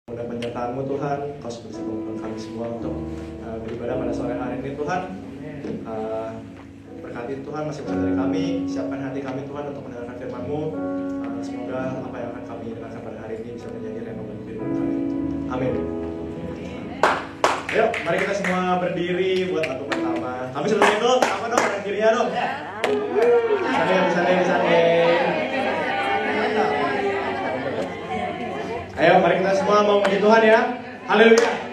Mudah penyertaan-Mu Tuhan, Kau seperti mengumpulkan kami semua untuk beribadah pada sore hari ini Tuhan. Berkati Tuhan masing-masing dari kami, siapkan hati kami Tuhan untuk mendengarkan firman-Mu. Semoga apa yang akan kami dengarkan pada hari ini bisa menjadi rema bagi kehidupan kami. Amin. Ayo, mari kita semua berdiri buat lagu pertama. Kami sudah itu, apa dong? Kanan kirinya dong. Bisa deh. Ayo, mari kita semua mau memuji Tuhan ya. Haleluya.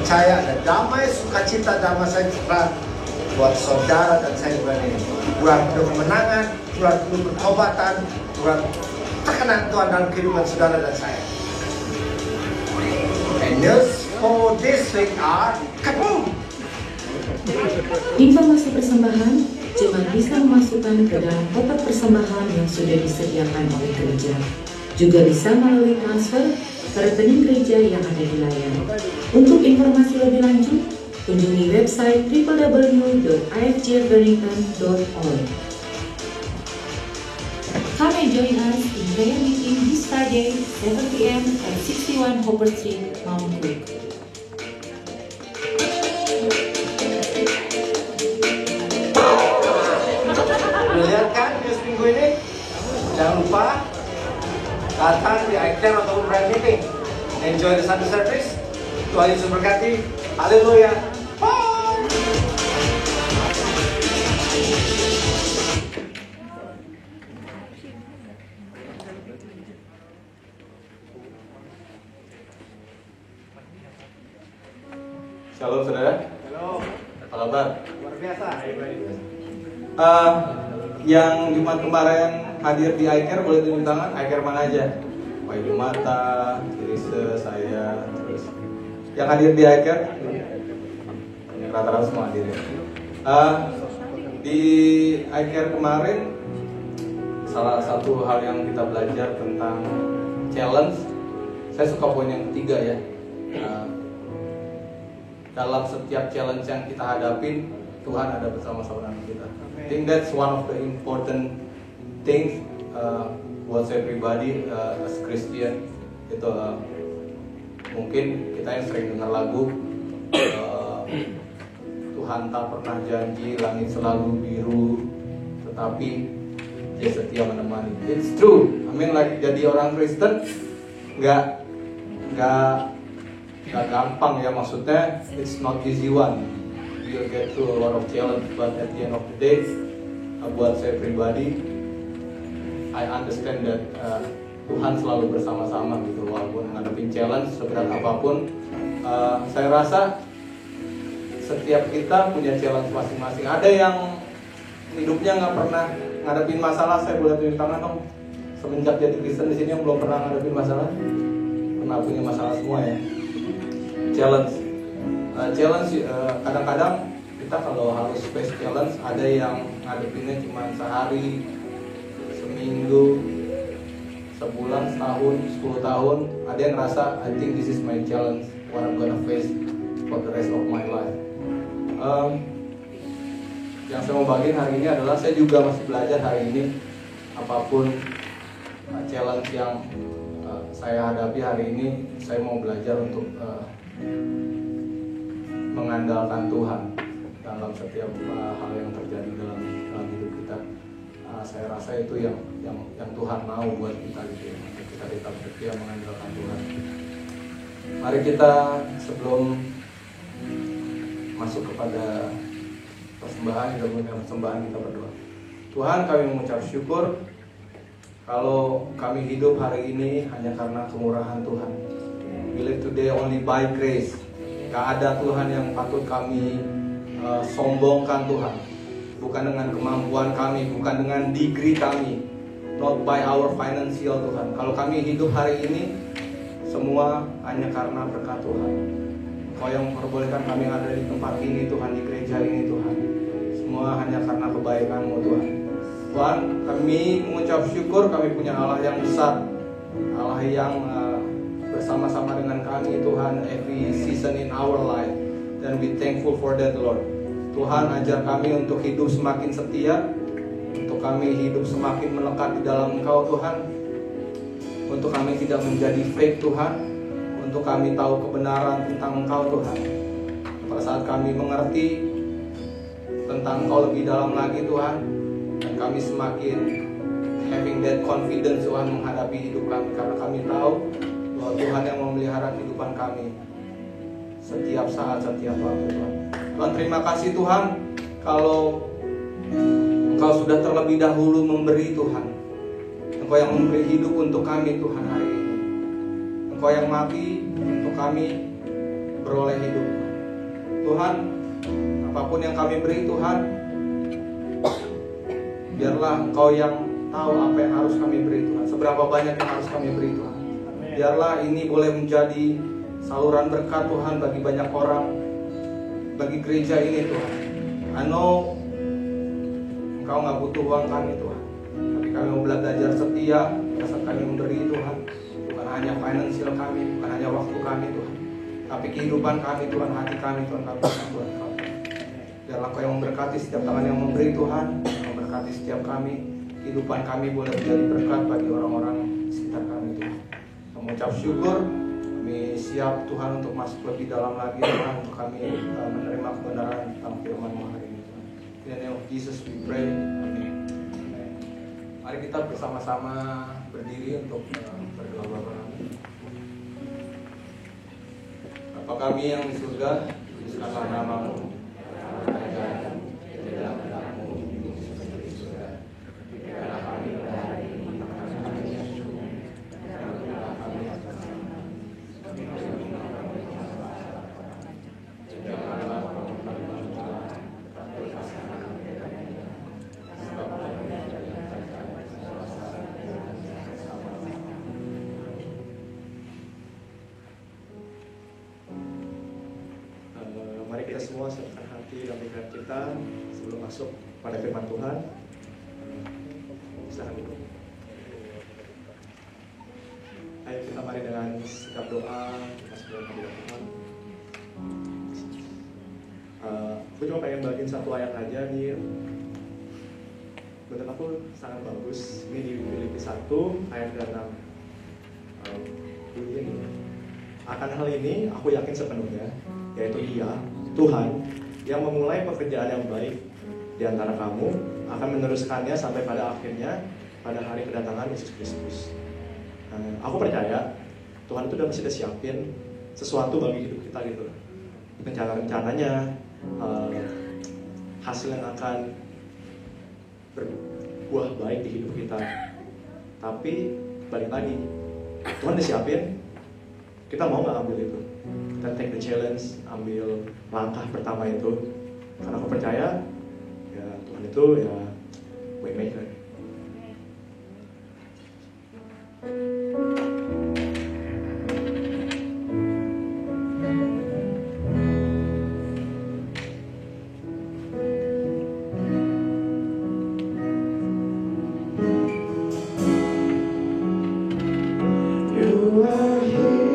percaya ada damai, sukacita, damai sejahtera buat saudara dan saya ini. Buat penuh kemenangan, buat penuh pertobatan, buat tekanan Tuhan dalam kehidupan saudara dan saya. And news for this week are kaboom! Informasi persembahan, jemaat bisa memasukkan ke dalam kotak persembahan yang sudah disediakan oleh gereja. Juga bisa melalui transfer ke rekening gereja yang ada di layar. Untuk informasi lebih lanjut, kunjungi website www.ifjburnington.org. Come and join us in prayer meeting this Friday, 7 p.m. at 61 Hopper Street, Mount Cook. Lihat kan news minggu ini? Jangan lupa datang di iCare atau prayer meeting. Enjoy the Sunday service. Tuhan Yesus berkati. Haleluya. Bye. Shalom saudara. Halo. Apa kabar? Luar biasa. Yang Jumat kemarin hadir di iCare boleh tunjuk tangan. iCare mana aja? Pak Ibu Mata, Irise, saya, terus yang hadir di iCare, yang rata-rata semua hadir ya. Di iCare kemarin salah satu hal yang kita belajar tentang challenge. Saya suka poin yang ketiga ya. Dalam setiap challenge yang kita hadapin, Tuhan ada bersama-sama dengan kita. I think that's one of the important things buat saya pribadi as Christian. Itu mungkin kita yang sering dengar lagu Tuhan tak pernah janji langit selalu biru, tetapi Dia setia menemani. It's true. I mean like jadi orang Kristen nggak gampang ya, maksudnya it's not easy one. You'll get through a lot of challenge, but at the end of the day, buat saya pribadi, I understand that Tuhan selalu bersama-sama gitu, walaupun ngadepin challenge seberat apapun. Saya rasa setiap kita punya challenge masing-masing. Ada yang hidupnya nggak pernah ngadepin masalah. Saya boleh tunjuk tangan dong. Semenjak jadi Kristen di sini yang belum pernah ngadepin masalah, pernah punya masalah semua ya. Challenge kadang-kadang kita kalau harus face challenge, ada yang ngadepinnya cuma sehari, seminggu, sebulan, setahun, 10 tahun. Ada yang ngerasa I think this is my challenge, what I'm gonna face for the rest of my life. Yang saya mau bagiin hari ini adalah saya juga masih belajar hari ini. Apapun challenge yang saya hadapi hari ini, saya mau belajar untuk mengandalkan Tuhan dalam setiap hal yang terjadi dalam hidup kita. Saya rasa itu yang Tuhan mau buat kita gitu ya. Kita tetap setia mengandalkan Tuhan. Mari kita sebelum masuk kepada persembahan, kita berdoa. Tuhan, kami mengucap syukur kalau kami hidup hari ini hanya karena kemurahan Tuhan. We live today only by grace. Gak ada Tuhan yang patut kami sombongkan Tuhan. Bukan dengan kemampuan kami, bukan dengan degree kami, not by our financial Tuhan. Kalau kami hidup hari ini, semua hanya karena berkat Tuhan. Kau yang memperbolehkan kami ada di tempat ini Tuhan, di gereja ini Tuhan. Semua hanya karena kebaikan-Mu Tuhan. Tuhan, kami mengucap syukur kami punya Allah yang besar, Allah yang bersama-sama dengan kami Tuhan every season in our life, dan we thankful for that Lord. Tuhan, ajar kami untuk hidup semakin setia, untuk kami hidup semakin melekat di dalam Engkau Tuhan, untuk kami tidak menjadi fake Tuhan, untuk kami tahu kebenaran tentang Engkau Tuhan. Pada saat kami mengerti tentang Engkau lebih dalam lagi Tuhan, dan kami semakin having that confidence Tuhan menghadapi hidup kami, karena kami tahu bahwa Tuhan yang memelihara kehidupan kami setiap saat, setiap waktu Tuhan. Tuhan, terima kasih Tuhan kalau Engkau sudah terlebih dahulu memberi Tuhan. Engkau yang memberi hidup untuk kami Tuhan hari ini. Engkau yang mati untuk kami beroleh hidup. Tuhan, apapun yang kami beri Tuhan, biarlah Engkau yang tahu apa yang harus kami beri Tuhan, seberapa banyak yang harus kami beri Tuhan. Biarlah ini boleh menjadi saluran berkat Tuhan bagi banyak orang, bagi gereja ini Tuhan. I know Engkau gak butuh uang kami Tuhan, tapi kami mau belajar setia saat kami memberi Tuhan. Bukan hanya finansial kami, bukan hanya waktu kami Tuhan, tapi kehidupan kami Tuhan, hati kami Tuhan, kami Tuhan kami. Biarlah Kau yang memberkati setiap tangan yang memberi Tuhan, memberkati setiap kami, kehidupan kami boleh menjadi berkat bagi orang-orang sekitar kami Tuhan. Kami mengucap syukur, kami siap Tuhan untuk masuk lebih dalam lagi Tuhan, untuk kami menerima kebenaran tentang firman-Mu hari ini Tuhan. In the name of Jesus we pray, amin. Mari kita bersama-sama berdiri untuk berdoa Bapa kami. Bapa kami yang di surga, kuduskanlah nama-Mu. Mari kita semua siapkan hati dan pikiran kita sebelum masuk pada firman Tuhan. Silakan dulu. Ayo kita mari dengan sikap doa masuk dalam hadirat Tuhan. Aku cuma pengen bagiin satu ayat aja nih. Menurut aku sangat bagus. Ini di Filipi 1 ayat 6. Bunyinya gini. Akan hal ini aku yakin sepenuhnya, yaitu Dia, Tuhan, yang memulai pekerjaan yang baik di antara kamu akan meneruskannya sampai pada akhirnya pada hari kedatangan Yesus Kristus. Aku percaya Tuhan itu udah mesti siapin sesuatu bagi hidup kita gitu. Rencana-rencananya, hasil yang akan berbuah baik di hidup kita. Tapi balik lagi, Tuhan udah siapin, kita mau nggak ambil itu? Kita take the challenge, ambil langkah pertama itu. Karena aku percaya ya Tuhan itu ya waymaker. You are here.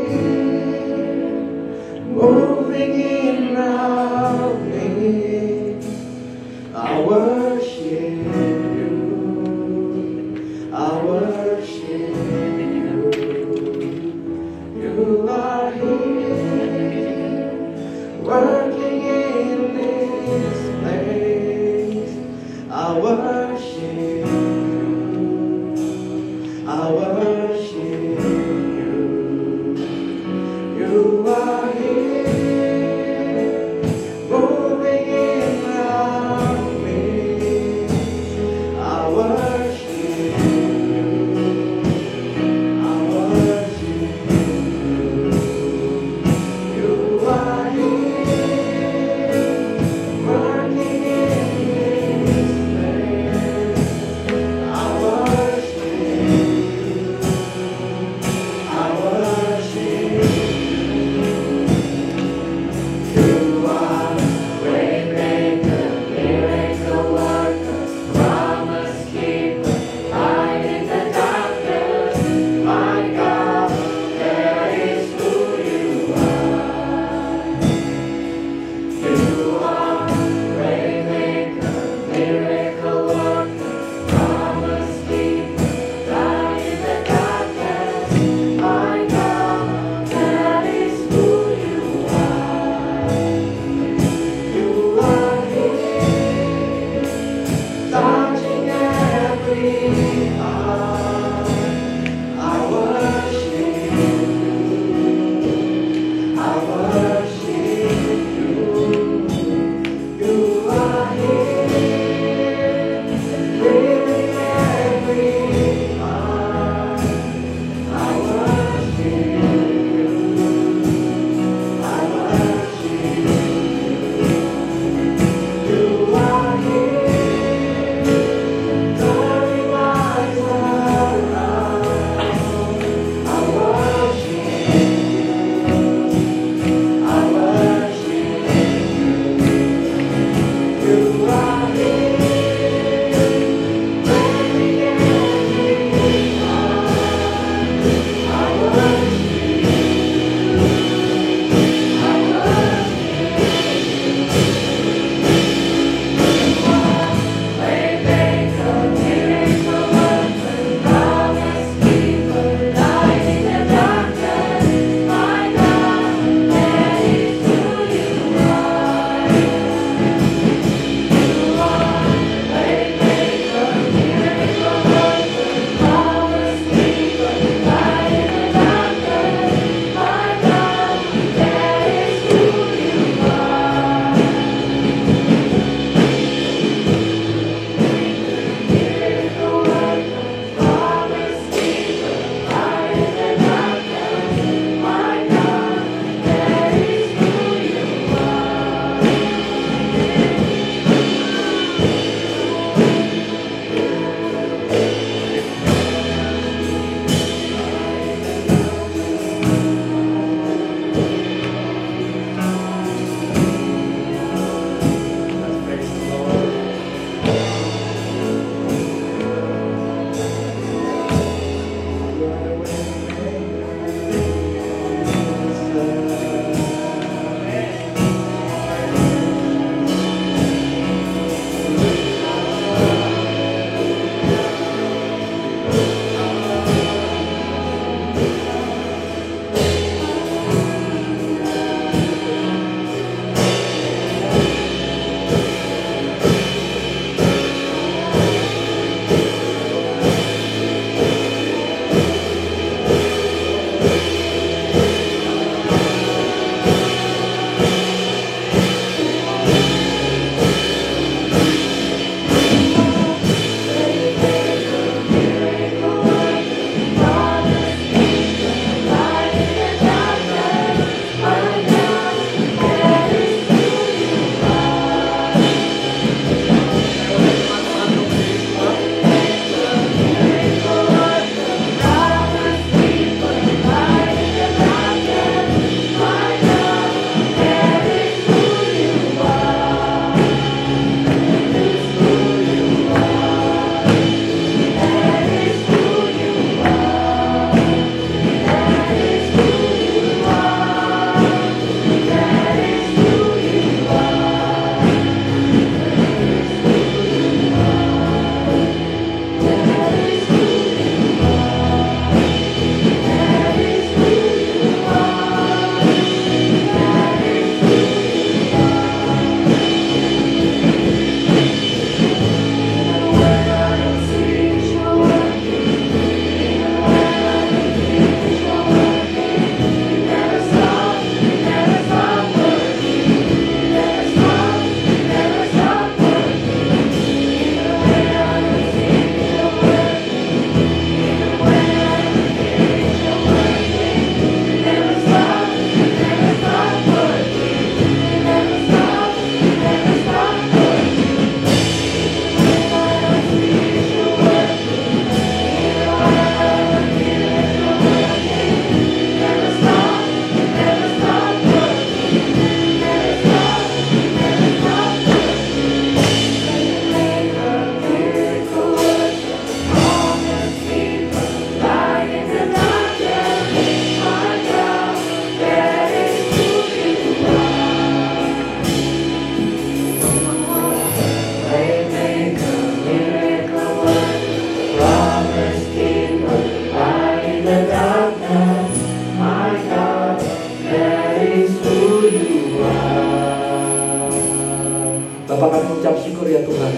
Bapak, kami mengucap syukur ya Tuhan,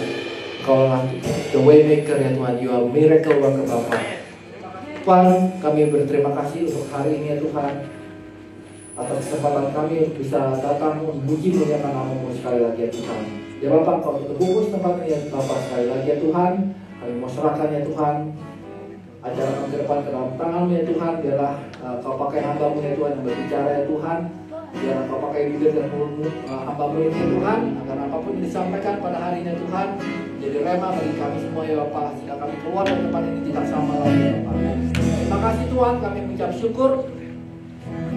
Kau lah the way maker ya Tuhan, You are miracle worker Bapak. Tuhan, kami berterima kasih untuk hari ini ya Tuhan, atas kesempatan kami bisa datang memuji muliakan nama-Mu sekali lagi ya Tuhan. Ya Bapak, Kau tutup bungkus tempat ini ya Bapak sekali lagi ya Tuhan. Kami mau serahkan ya Tuhan acara kami ke depan ke dalam tangan-Mu ya Tuhan. Biarlah Kau pakai hamba-Mu ya Tuhan yang berbicara ya Tuhan. Biar Kau pakai bibir dan mulut hamba-Mu ini ya Tuhan, agar apapun yang disampaikan pada hari ini ya Tuhan jadi rema bagi kami semua ya Bapak, sehingga kami keluar dari tempat ini tidak sama lagi ya Bapak. Terima kasih Tuhan, kami mengucap syukur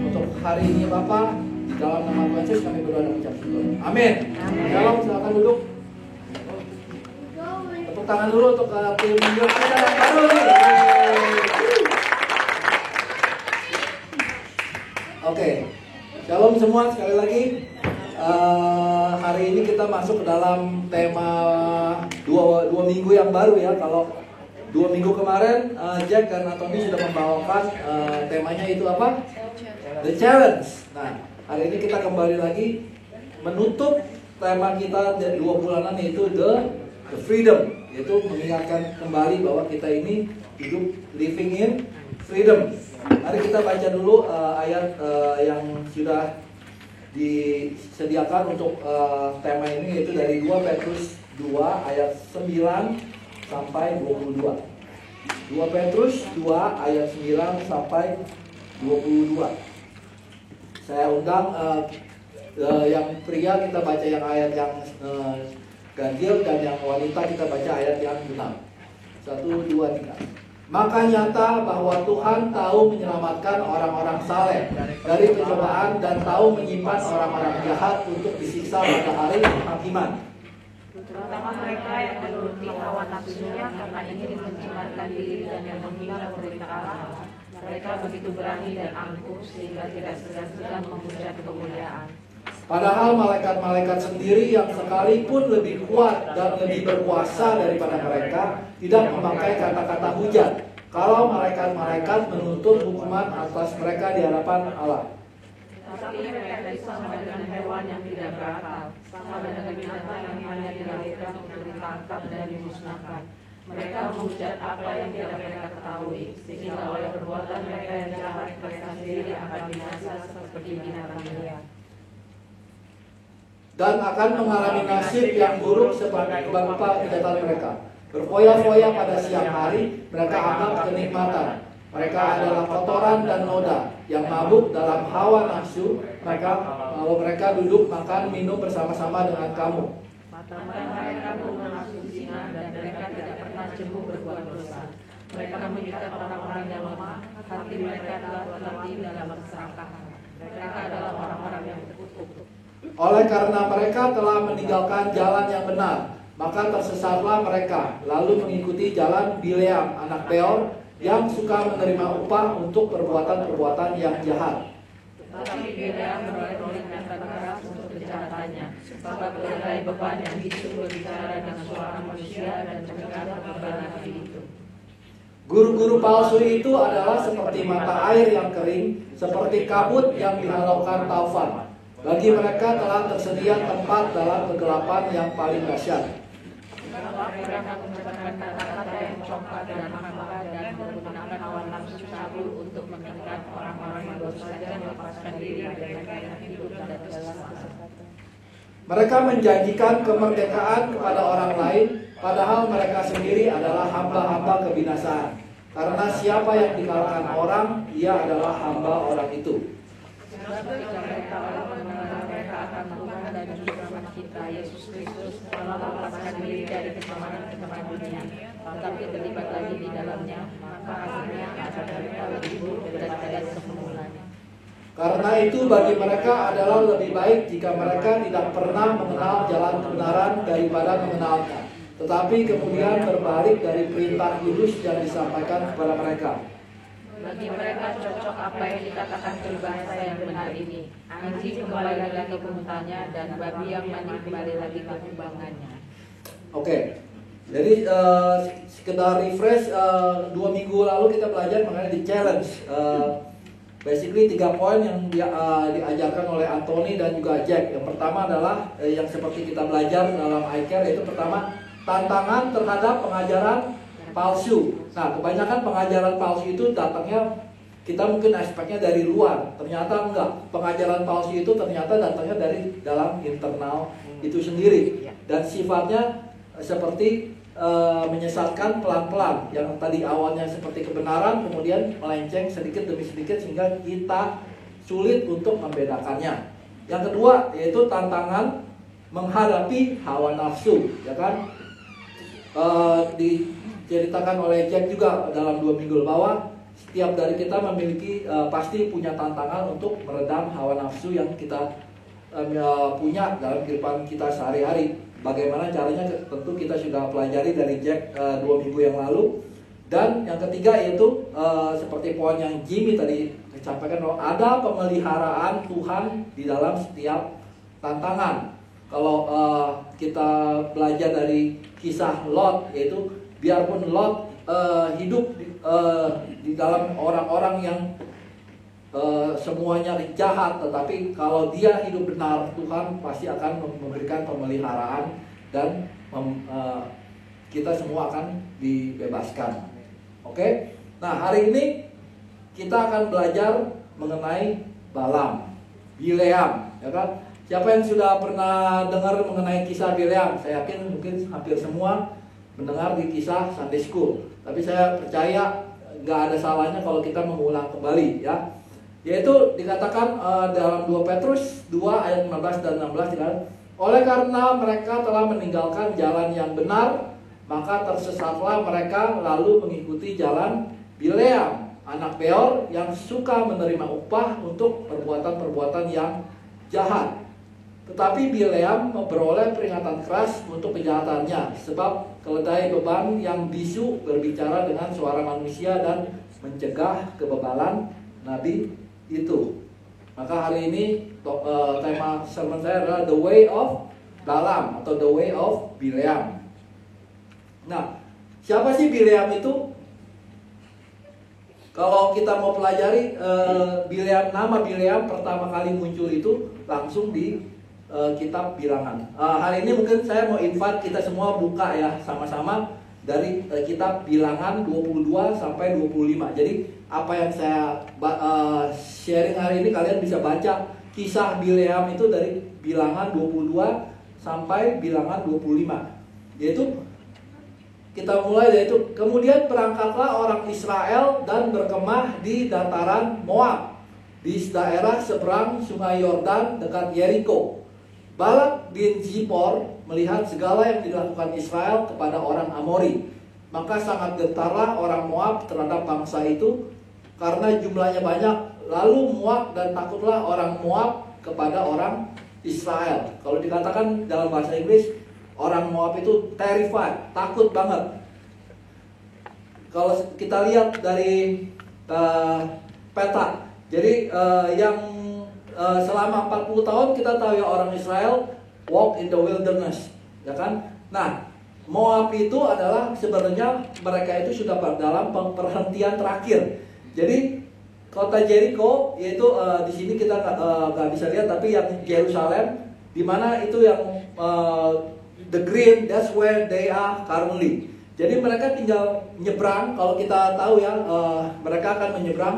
untuk hari ini ya Bapak. Di dalam nama Tuhan Yesus kami berdoa dan mengucap syukur. Amin. Shalom, silakan duduk. Tepuk tangan dulu untuk tim minggu kita yang baru nih. Oke. Shalom semua, sekali lagi hari ini kita masuk ke dalam tema dua minggu yang baru ya. Kalau 2 minggu kemarin Jack dan Anthony sudah membawakan temanya itu apa? The Challenge. Nah, hari ini kita kembali lagi menutup tema kita dari 2 bulanan, yaitu The Freedom, yaitu mengingatkan kembali bahwa kita ini hidup living in freedom. Mari kita baca dulu ayat yang sudah disediakan untuk tema ini, yaitu dari 2 Petrus 2 ayat 9 sampai 22. 2 Petrus 2 ayat 9 sampai 22. Saya undang yang pria kita baca yang ayat yang ganjil, dan yang wanita kita baca ayat yang genap. 1, 2, 3. Maka nyata bahwa Tuhan tahu menyelamatkan orang-orang saleh dari pencobaan dan tahu menyimpan orang-orang jahat untuk disiksa pada hari penghakiman. Terutama mereka yang menuruti hawa nafsunya karena ingin mencemarkan diri dan yang menghina perintah Allah. Mereka begitu berani dan angkuh sehingga tidak segan-segan memuja kemuliaan. Padahal malaikat-malaikat sendiri yang sekalipun lebih kuat dan lebih berkuasa daripada mereka tidak memakai kata-kata hujat kalau malaikat-malaikat menuntut hukuman atas mereka di hadapan Allah. Tapi mereka sama dengan hewan yang tidak berakal, sama dengan binatang yang hanya dilahirkan untuk ditangkap dan dimusnahkan. Mereka menghujat apa yang tidak mereka ketahui, sehingga oleh perbuatan mereka yang jahat mereka sendiri akan binasa seperti binatang liar. Dan akan mengalami nasib yang buruk seperti bangsa kejahatan mereka. Berfoya-foya pada siang hari, mereka anggap kenikmatan. Mereka adalah kotoran dan noda yang mabuk dalam hawa nafsu. Mereka duduk makan minum bersama-sama dengan kamu. Mata mereka menafsu zina dan mereka tidak pernah jemu berbuat dosa. Mereka mengikat orang-orang yang lemah. Hati mereka telah terlatih dalam keserakahan. Mereka adalah orang-orang yang terkutuk. Oleh karena mereka telah meninggalkan jalan yang benar, maka tersesatlah mereka, lalu mengikuti jalan Bileam anak Beor, yang suka menerima upah untuk perbuatan-perbuatan yang jahat. Tetapi Bileam menolak kata keras untuk kejahatannya, sebab berbagai beban yang itu berbicara dengan suara manusia dan mendengar kebenaran itu. Guru-guru palsu itu adalah seperti mata air yang kering, seperti kabut yang dihalaukan taufan. Bagi mereka telah tersedia tempat dalam kegelapan yang paling dahsyat. Mereka mengucapkan kata-kata yang congkak dan makar dan menggunakan hawa nafsu cabul untuk mengikat orang-orang yang baru saja melepaskan diri dari mereka yang hidup dalam kesesatan. Mereka menjanjikan kemerdekaan kepada orang lain, padahal mereka sendiri adalah hamba-hamba kebinasaan. Karena siapa yang dikalahkan orang, ia adalah hamba orang itu. Ketika mereka mengenal mereka akan Tuhan dan Juru Selamat kita, Yesus Kristus, telah melepaskan diri dari keamanan dunia, tetapi terlibat lagi di dalamnya, maka akhirnya akan mereka lebih buruk daripada semulanya. Karena itu bagi mereka adalah lebih baik jika mereka tidak pernah mengenal jalan kebenaran daripada mengenalnya, tetapi kemudian berbalik dari perintah kudus yang disampaikan kepada mereka. Bagi mereka cocok apa yang dikatakan peribahasa yang benar ini. Anjing kembali lagi ke hutannya dan babi yang mandi kembali lagi ke kubangannya. Oke, jadi sekedar refresh, 2 minggu lalu kita belajar mengenai The Challenge. basically 3 poin yang diajarkan oleh Anthony dan juga Jack. Yang pertama adalah yang seperti kita belajar dalam iCare, yaitu pertama tantangan terhadap pengajaran palsu. Nah, kebanyakan pengajaran palsu itu datangnya, kita mungkin aspeknya dari luar, ternyata enggak. Pengajaran palsu itu ternyata datangnya dari dalam internal itu sendiri, dan sifatnya seperti menyesatkan pelan-pelan. Yang tadi awalnya seperti kebenaran, kemudian melenceng sedikit demi sedikit sehingga kita sulit untuk membedakannya. Yang kedua yaitu tantangan menghadapi hawa nafsu, ya kan? Diceritakan oleh Jack juga dalam 2 minggu bahwa setiap dari kita memiliki pasti punya tantangan untuk meredam hawa nafsu yang kita punya dalam kehidupan kita sehari-hari. Bagaimana caranya tentu kita sudah pelajari dari Jack 2 minggu yang lalu. Dan yang ketiga yaitu seperti poin yang Jimmy tadi sampaikan, bahwa ada pemeliharaan Tuhan di dalam setiap tantangan. Kalau kita belajar dari kisah Lot, yaitu biarpun Lot hidup di dalam orang-orang yang semuanya jahat, tetapi kalau dia hidup benar, Tuhan pasti akan memberikan pemeliharaan dan kita semua akan dibebaskan. Oke? Nah, hari ini kita akan belajar mengenai Balaam, Bileam, ya kan? Siapa yang sudah pernah dengar mengenai kisah Bileam? Saya yakin mungkin hampir semua mendengar di kisah Sunday School. Tapi saya percaya nggak ada salahnya kalau kita mengulang kembali, ya. Yaitu dikatakan dalam 2 Petrus 2 ayat 15 dan 16, dikatakan, oleh karena mereka telah meninggalkan jalan yang benar, maka tersesatlah mereka lalu mengikuti jalan Bileam, anak Beor, yang suka menerima upah untuk perbuatan-perbuatan yang jahat. Tetapi Bileam memperoleh peringatan keras untuk kejahatannya, sebab keledai beban yang bisu berbicara dengan suara manusia dan mencegah kebebalan nabi itu. Maka hari ini tema sermon saya adalah The Way of Balaam atau The Way of Bileam. Nah, siapa sih Bileam itu? Kalau kita mau pelajari Bileam, nama Bileam pertama kali muncul itu langsung di kitab Bilangan. Hari ini mungkin saya mau invite kita semua buka ya sama-sama dari kitab Bilangan 22 sampai 25. Jadi apa yang saya sharing hari ini kalian bisa baca kisah Bileam itu dari Bilangan 22 sampai Bilangan 25. Yaitu kita mulai dari itu. Kemudian berangkatlah orang Israel dan berkemah di dataran Moab, di daerah seberang sungai Yordan dekat Yeriko. Balak bin Zippor melihat segala yang dilakukan Israel kepada orang Amori. Maka sangat gentarlah orang Moab terhadap bangsa itu karena jumlahnya banyak. Lalu muak dan takutlah orang Moab kepada orang Israel. Kalau dikatakan dalam bahasa Inggris, orang Moab itu terrified, takut banget. Kalau kita lihat dari peta, jadi yang selama 40 tahun kita tahu ya orang Israel walk in the wilderness, ya kan? Nah, Moab itu adalah sebenarnya mereka itu sudah dalam perhentian terakhir. Jadi kota Jericho yaitu di sini kita nggak bisa lihat, tapi yang Yerusalem, di mana itu yang the green, that's where they are currently. Jadi mereka tinggal nyebrang. Kalau kita tahu ya, mereka akan menyeberang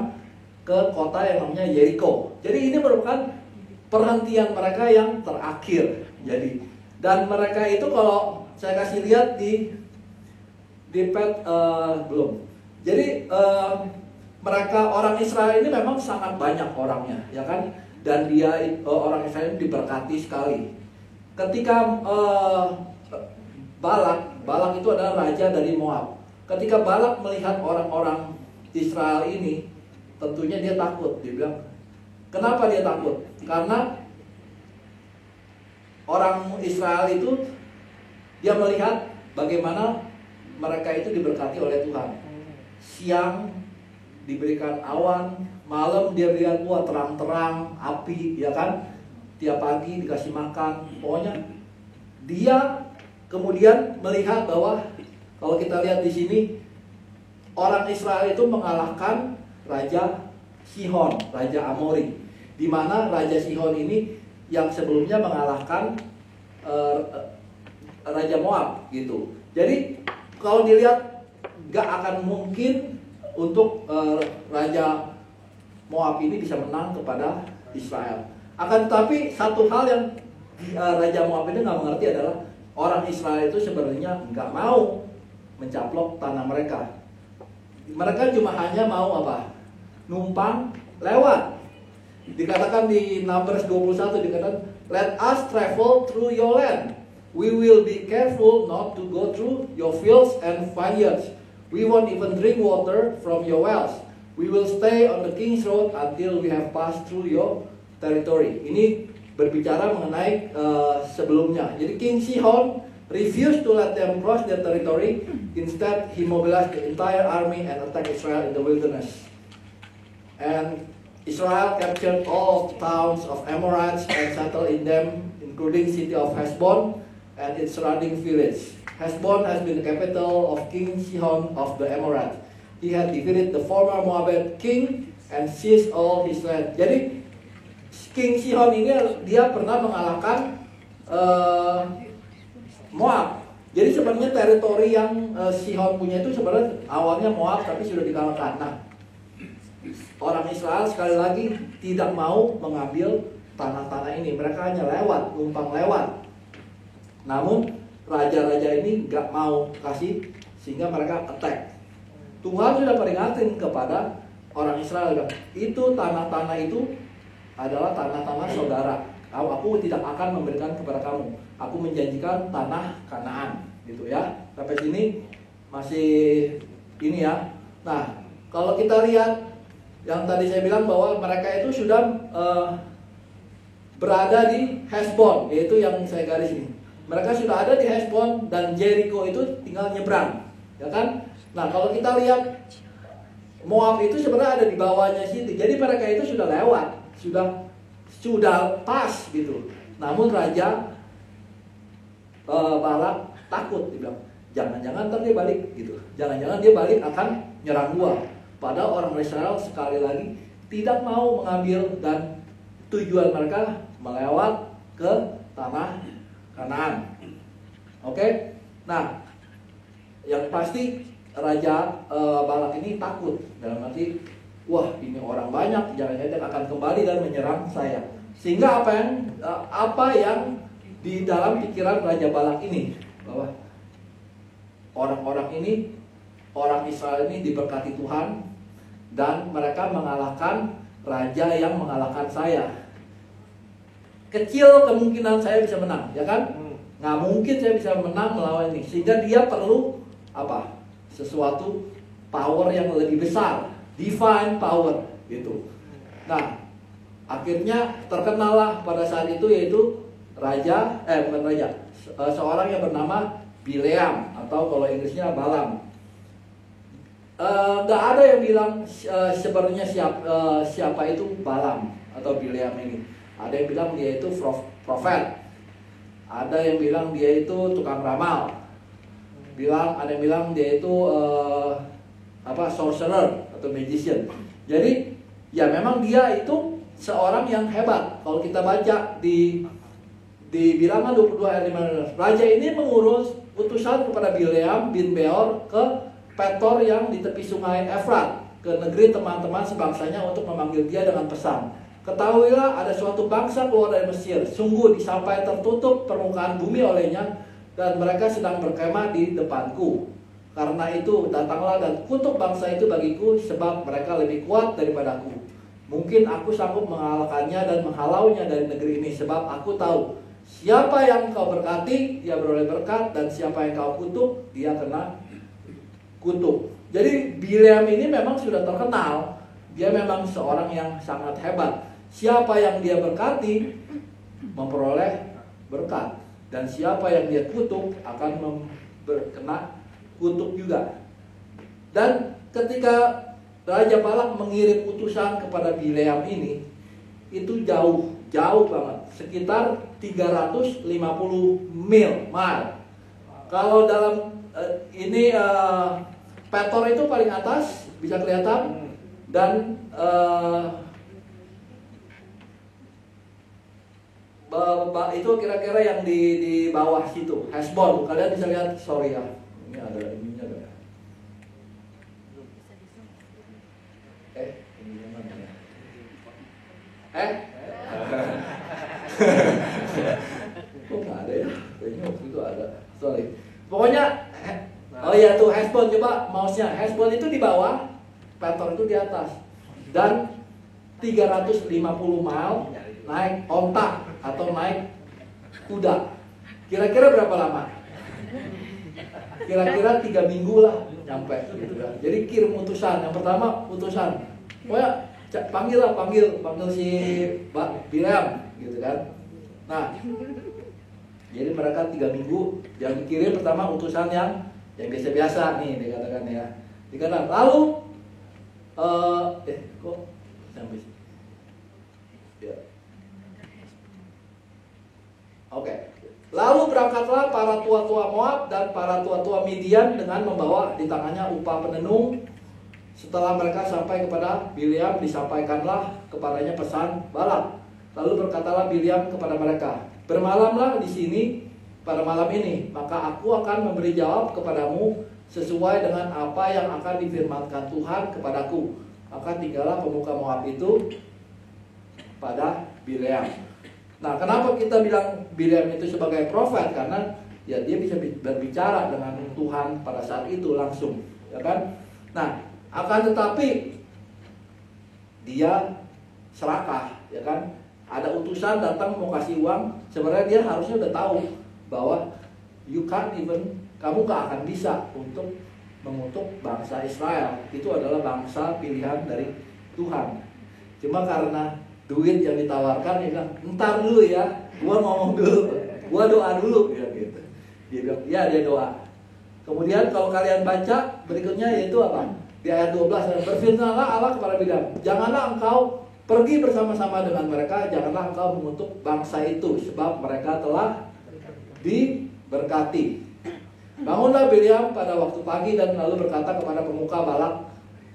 ke kota yang namanya Jericho. Jadi ini merupakan perhentian mereka yang terakhir. Jadi, dan mereka itu kalau saya kasih lihat di pet belum. Jadi mereka orang Israel ini memang sangat banyak orangnya, ya kan? Dan dia orang Israel ini diberkati sekali. Ketika Balak itu adalah raja dari Moab. Ketika Balak melihat orang-orang Israel ini, tentunya dia takut. Dia bilang, kenapa dia takut? Karena orang Israel itu dia melihat bagaimana mereka itu diberkati oleh Tuhan. Siang diberikan awan, malam dia lihat terang-terang api, ya kan? Tiap pagi dikasih makan. Pokoknya dia kemudian melihat bahwa kalau kita lihat di sini, orang Israel itu mengalahkan raja Sihon, Raja Amori, di mana Raja Sihon ini yang sebelumnya mengalahkan Raja Moab gitu. Jadi kalau dilihat gak akan mungkin untuk Raja Moab ini bisa menang kepada Israel. Akan tetapi satu hal yang Raja Moab ini nggak mengerti adalah orang Israel itu sebenarnya nggak mau mencaplok tanah mereka. Mereka cuma hanya mau apa? Numpang lewat. Dikatakan di Numbers 21 dikatakan, let us travel through your land. We will be careful not to go through your fields and vineyards. We won't even drink water from your wells. We will stay on the King's Road until we have passed through your territory. Ini berbicara mengenai sebelumnya. Jadi King Sihon refused to let them cross their territory. Instead, he mobilized the entire army and attacked Israel in the wilderness. And Israel captured all towns of Amorites and settled in them, including city of Heshbon and its surrounding village. Heshbon has been the capital of King Sihon of the Amorites. He had defeated the former Moabite king and seized all his land. Jadi King Sihon ini dia pernah mengalahkan Moab. Jadi sebenarnya teritori yang Sihon punya itu sebenarnya awalnya Moab tapi sudah dikalahkan. Nah, orang Israel sekali lagi tidak mau mengambil tanah-tanah ini. Mereka hanya lewat, numpang lewat. Namun raja-raja ini nggak mau kasih, sehingga mereka attack. Tuhan sudah peringatin kepada orang Israel, itu tanah-tanah itu adalah tanah-tanah saudara. Aku tidak akan memberikan kepada kamu. Aku menjanjikan tanah Kanaan, gitu ya. Sampai sini masih ini ya. Nah, kalau kita lihat yang tadi saya bilang bahwa mereka itu sudah berada di Heshbon, yaitu yang saya garis ini. Mereka sudah ada di Heshbon dan Jericho itu tinggal nyebrang, ya kan? Nah, kalau kita lihat Moab itu sebenarnya ada di bawahnya situ. Jadi mereka itu sudah lewat, sudah pas gitu. Namun Raja Balak takut, dia bilang, jangan-jangan ntar dia balik gitu. Jangan-jangan dia balik akan nyerang gua. Padahal orang Israel sekali lagi tidak mau mengambil dan tujuan mereka melewat ke tanah Kanaan. Oke? Nah, yang pasti Raja Balak ini takut dalam arti, wah ini orang banyak, jangan-jangan akan kembali dan menyerang saya. Sehingga apa yang di dalam pikiran Raja Balak ini, bahwa orang-orang ini, orang Israel ini diberkati Tuhan dan mereka mengalahkan raja yang mengalahkan saya. Kecil kemungkinan saya bisa menang, ya kan? Nggak mungkin saya bisa menang melawan ini. Sehingga dia perlu apa? Sesuatu power yang lebih besar, divine power gitu. Nah, akhirnya terkenallah pada saat itu yaitu seorang yang bernama Bileam atau kalau Inggrisnya Balaam. Nggak ada yang bilang sebenarnya siapa itu Balaam atau Bileam ini. Ada yang bilang dia itu profet. Ada yang bilang dia itu tukang ramal. Ada yang bilang dia itu sorcerer atau magician. Jadi ya memang dia itu seorang yang hebat. Kalau kita baca di Bilangan 22 ayat 15, raja ini mengurus utusan kepada Bileam bin Beor ke Petor yang di tepi sungai Efrat, ke negeri teman-teman sebangsanya untuk memanggil dia dengan pesan. Ketahuilah ada suatu bangsa keluar dari Mesir, sungguh sampai tertutup permukaan bumi olehnya, dan mereka sedang berkemah di depanku. Karena itu datanglah dan kutuk bangsa itu bagiku, sebab mereka lebih kuat daripadaku. Mungkin aku sanggup mengalahkannya dan menghalaunya dari negeri ini, sebab aku tahu siapa yang kau berkati, dia beroleh berkat, dan siapa yang kau kutuk, dia kena kutuk. Jadi Bileam ini memang sudah terkenal, dia memang seorang yang sangat hebat. Siapa yang dia berkati memperoleh berkat, dan siapa yang dia kutuk akan kena kutuk juga. Dan ketika Raja Balak mengirim utusan kepada Bileam ini, itu jauh banget, sekitar 350 mil. Kalau dalam Petor itu paling atas bisa kelihatan, Dan itu kira-kira yang di bawah situ, Hesbon. Kalian bisa lihat, sorry ya, ini ada ininya gak ya? Ininya mana ya? Kok nggak ada ya? Kayaknya waktu itu ada. Sorry. Pokoknya, oh ya tuh Hesbon, coba mouse-nya. Hesbon itu di bawah, Petor itu di atas. Dan 350 mile naik onta atau naik kuda. Kira-kira berapa lama? Kira-kira 3 minggu lah nyampe gitu kan. Jadi kirim utusan. Yang pertama utusan. Pokoknya panggil si Bileam gitu kan. Nah, jadi mereka 3 minggu yang dikirim pertama utusan yang biasa-biasa nih dikatakan ya. Dikatakan lalu kok sampai ya. Oke. Lalu berangkatlah para tua-tua Moab dan para tua-tua Midian dengan membawa di tangannya upah penenung. Setelah mereka sampai kepada Bileam, disampaikanlah kepadanya pesan Balak. Lalu berkatalah Bileam kepada mereka, bermalamlah di sini pada malam ini, maka aku akan memberi jawab kepadamu sesuai dengan apa yang akan difirmankan Tuhan kepadaku. Maka tinggallah pemuka Moab itu pada Bileam. Nah, kenapa kita bilang Bileam itu sebagai profet? Karena ya dia bisa berbicara dengan Tuhan pada saat itu langsung, ya kan? Nah, akan tetapi dia serakah, ya kan? Ada utusan datang mau kasih uang, sebenarnya dia harusnya udah tahu bahwa kamu gak akan bisa untuk mengutuk bangsa Israel. Itu adalah bangsa pilihan dari Tuhan. Cuma karena duit yang ditawarkan, dia bilang, ntar dulu ya, gua ngomong dulu, gua doa dulu, ya gitu. Dia bilang, ya dia doa. Kemudian kalau kalian baca berikutnya yaitu apa? Di ayat 12, berfirmanlah Allah kepada Bileam, janganlah engkau pergi bersama-sama dengan mereka, janganlah engkau mengutuk bangsa itu, sebab mereka telah diberkati. Bangunlah Bileam pada waktu pagi dan lalu berkata kepada pemuka Balak,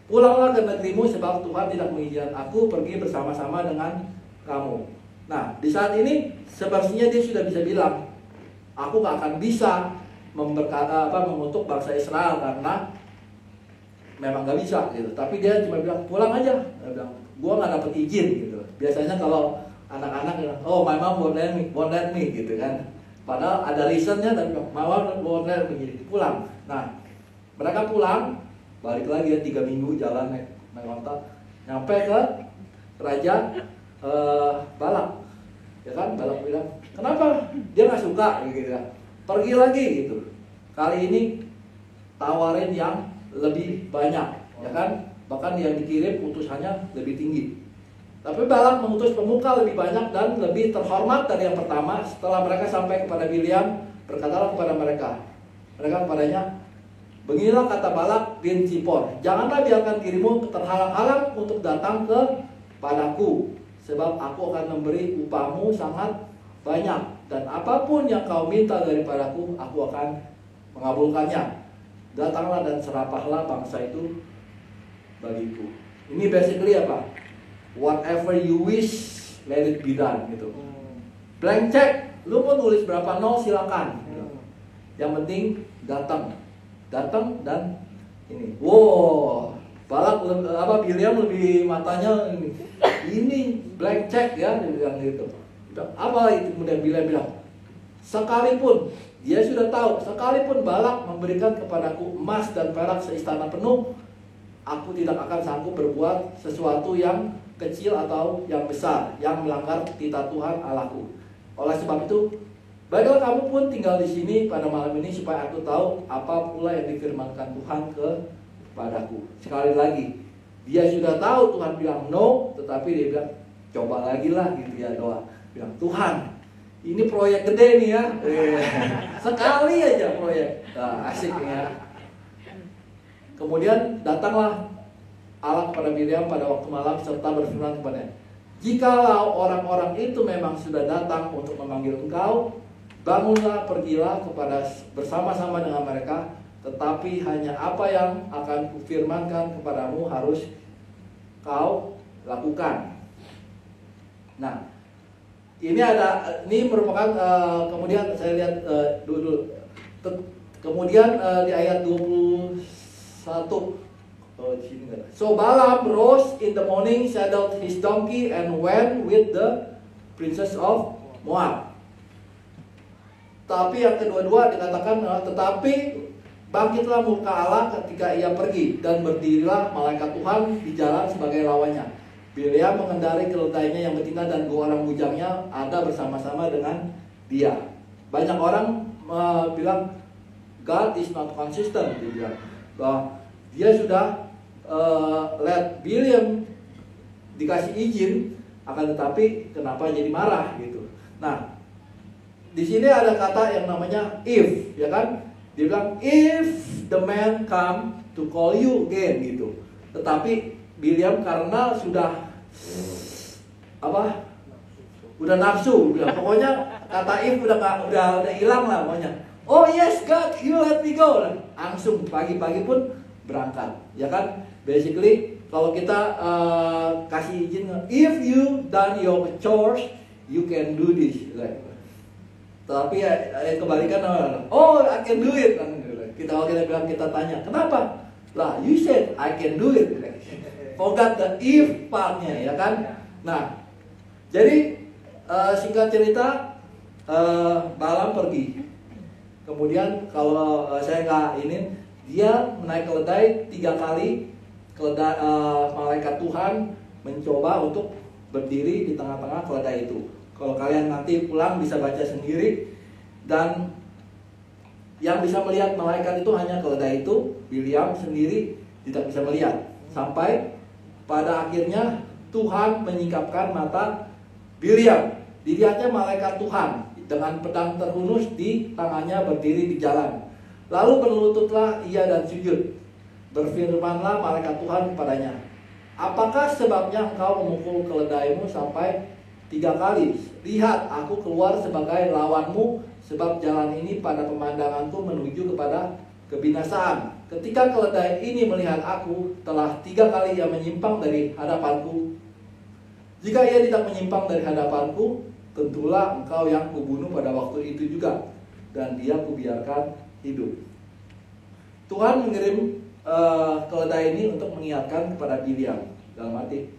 pulanglah ke negerimu sebab Tuhan tidak mengizinkan aku pergi bersama-sama dengan kamu. Nah, di saat ini sebenarnya dia sudah bisa bilang, aku gak akan bisa mengutuk bangsa Israel karena memang gak bisa gitu. Tapi dia cuma bilang, pulang aja. Dia bilang, gua gak dapet izin gitu. Biasanya kalau anak-anak bilang, oh my mom won't let me gitu kan. Padahal ada reasonnya, tapi my mom won't let me, jadi pulang. Nah, mereka pulang, balik lagi ya 3 minggu jalan naik onta, nyampe ke Raja Balak, ya kan? Balak bilang, kenapa? Dia nggak suka gitu ya. Pergi lagi gitu. Kali ini tawarin yang lebih banyak, ya kan? Bahkan yang dikirim utusannya lebih tinggi. Tapi Balak mengutus pemuka lebih banyak dan lebih terhormat dari yang pertama. Setelah mereka sampai kepada Bileam, berkatalah kepada mereka kepadanya, beginilah kata Balak bin Zippor, janganlah biarkan dirimu terhalang-halang untuk datang kepadaku, sebab aku akan memberi upahmu sangat banyak, dan apapun yang kau minta daripadaku, aku akan mengabulkannya. Datanglah dan serapahlah bangsa itu bagiku. Ini basically apa? Whatever you wish, let it be done gitu. Blank check, lu mau nulis berapa nol silakan. Yang penting datang dan ini. Wow, Balak Bileam lebih matanya ini blank check ya, dia bilang gitu. Apa itu? Kemudian Bileam bilang, sekalipun dia sudah tahu, sekalipun Balak memberikan kepadaku emas dan perak seistana penuh, aku tidak akan sanggup berbuat sesuatu yang kecil atau yang besar yang melanggar titah Tuhan Allahku. Oleh sebab itu, baiklah kamu pun tinggal di sini pada malam ini supaya aku tahu apa pula yang difirmankan Tuhan kepadaku. Sekali lagi, dia sudah tahu Tuhan bilang no, tetapi dia bilang coba lagi lah gitu ya, doa. Bilang, Tuhan, ini proyek gede nih ya. Sekali aja proyek. Nah, asik nih ya. Kemudian datanglah Allah kepada Bileam pada waktu malam serta berfirman kepadanya, jikalau orang-orang itu memang sudah datang untuk memanggil engkau, bangunlah, pergilah bersama-sama dengan mereka, tetapi hanya apa yang akan kufirmankan kepadamu harus kau lakukan. Nah, ini merupakan kemudian saya lihat dulu. Kemudian di ayat 21. Di sini enggak ada. So Balaam rose in the morning, saddled his donkey and went with the princess of Moab. Tapi yang kedua-dua dikatakan, tetapi bangkitlah murka Allah ketika ia pergi, dan berdirilah malaikat Tuhan di jalan sebagai lawannya. Bileam mengendari keledainya yang betina, dan dua orang bujangnya ada bersama-sama dengan dia. Banyak orang bilang God is not consistent, dia bilang bahwa dia sudah let Bileam dikasih izin, akan tetapi kenapa jadi marah gitu. Nah, di sini ada kata yang namanya if, ya kan? Dia bilang if the man come to call you again gitu. Tetapi Bileam karena sudah udah nafsu, pokoknya kata if udah hilang lah pokoknya. Oh yes God, you let me go. Langsung pagi-pagi pun berangkat, ya kan? Basically kalau kita kasih izin, if you done your chores, you can do this. Tapi kebalikan, oh I can do it. Kalau kita bilang, kita tanya, kenapa? Lah, you said I can do it. Forgot the if partnya, ya kan? Nah, jadi singkat cerita, Balaam pergi. Kemudian kalau saya nggak ini, dia menaik keledai 3 kali. Malaikat Tuhan mencoba untuk berdiri di tengah-tengah keledai itu. Kalau kalian nanti pulang bisa baca sendiri, dan yang bisa melihat malaikat itu hanya keledai itu. Bileam sendiri tidak bisa melihat. Sampai pada akhirnya Tuhan menyingkapkan mata Bileam. Dilihatnya malaikat Tuhan dengan pedang terhunus di tangannya berdiri di jalan. Lalu berlututlah ia dan sujud. Berfirmanlah malaikat Tuhan kepadanya, apakah sebabnya engkau memukul keledaimu sampai 3 kali? Lihat, aku keluar sebagai lawanmu, sebab jalan ini pada pemandanganku menuju kepada kebinasaan. Ketika keledai ini melihat aku, telah 3 kali ia menyimpang dari hadapanku. Jika ia tidak menyimpang dari hadapanku, tentulah engkau yang kubunuh pada waktu itu juga, dan dia kubiarkan hidup. Tuhan mengirim keledai ini untuk mengingatkan kepada Bileam dalam hati,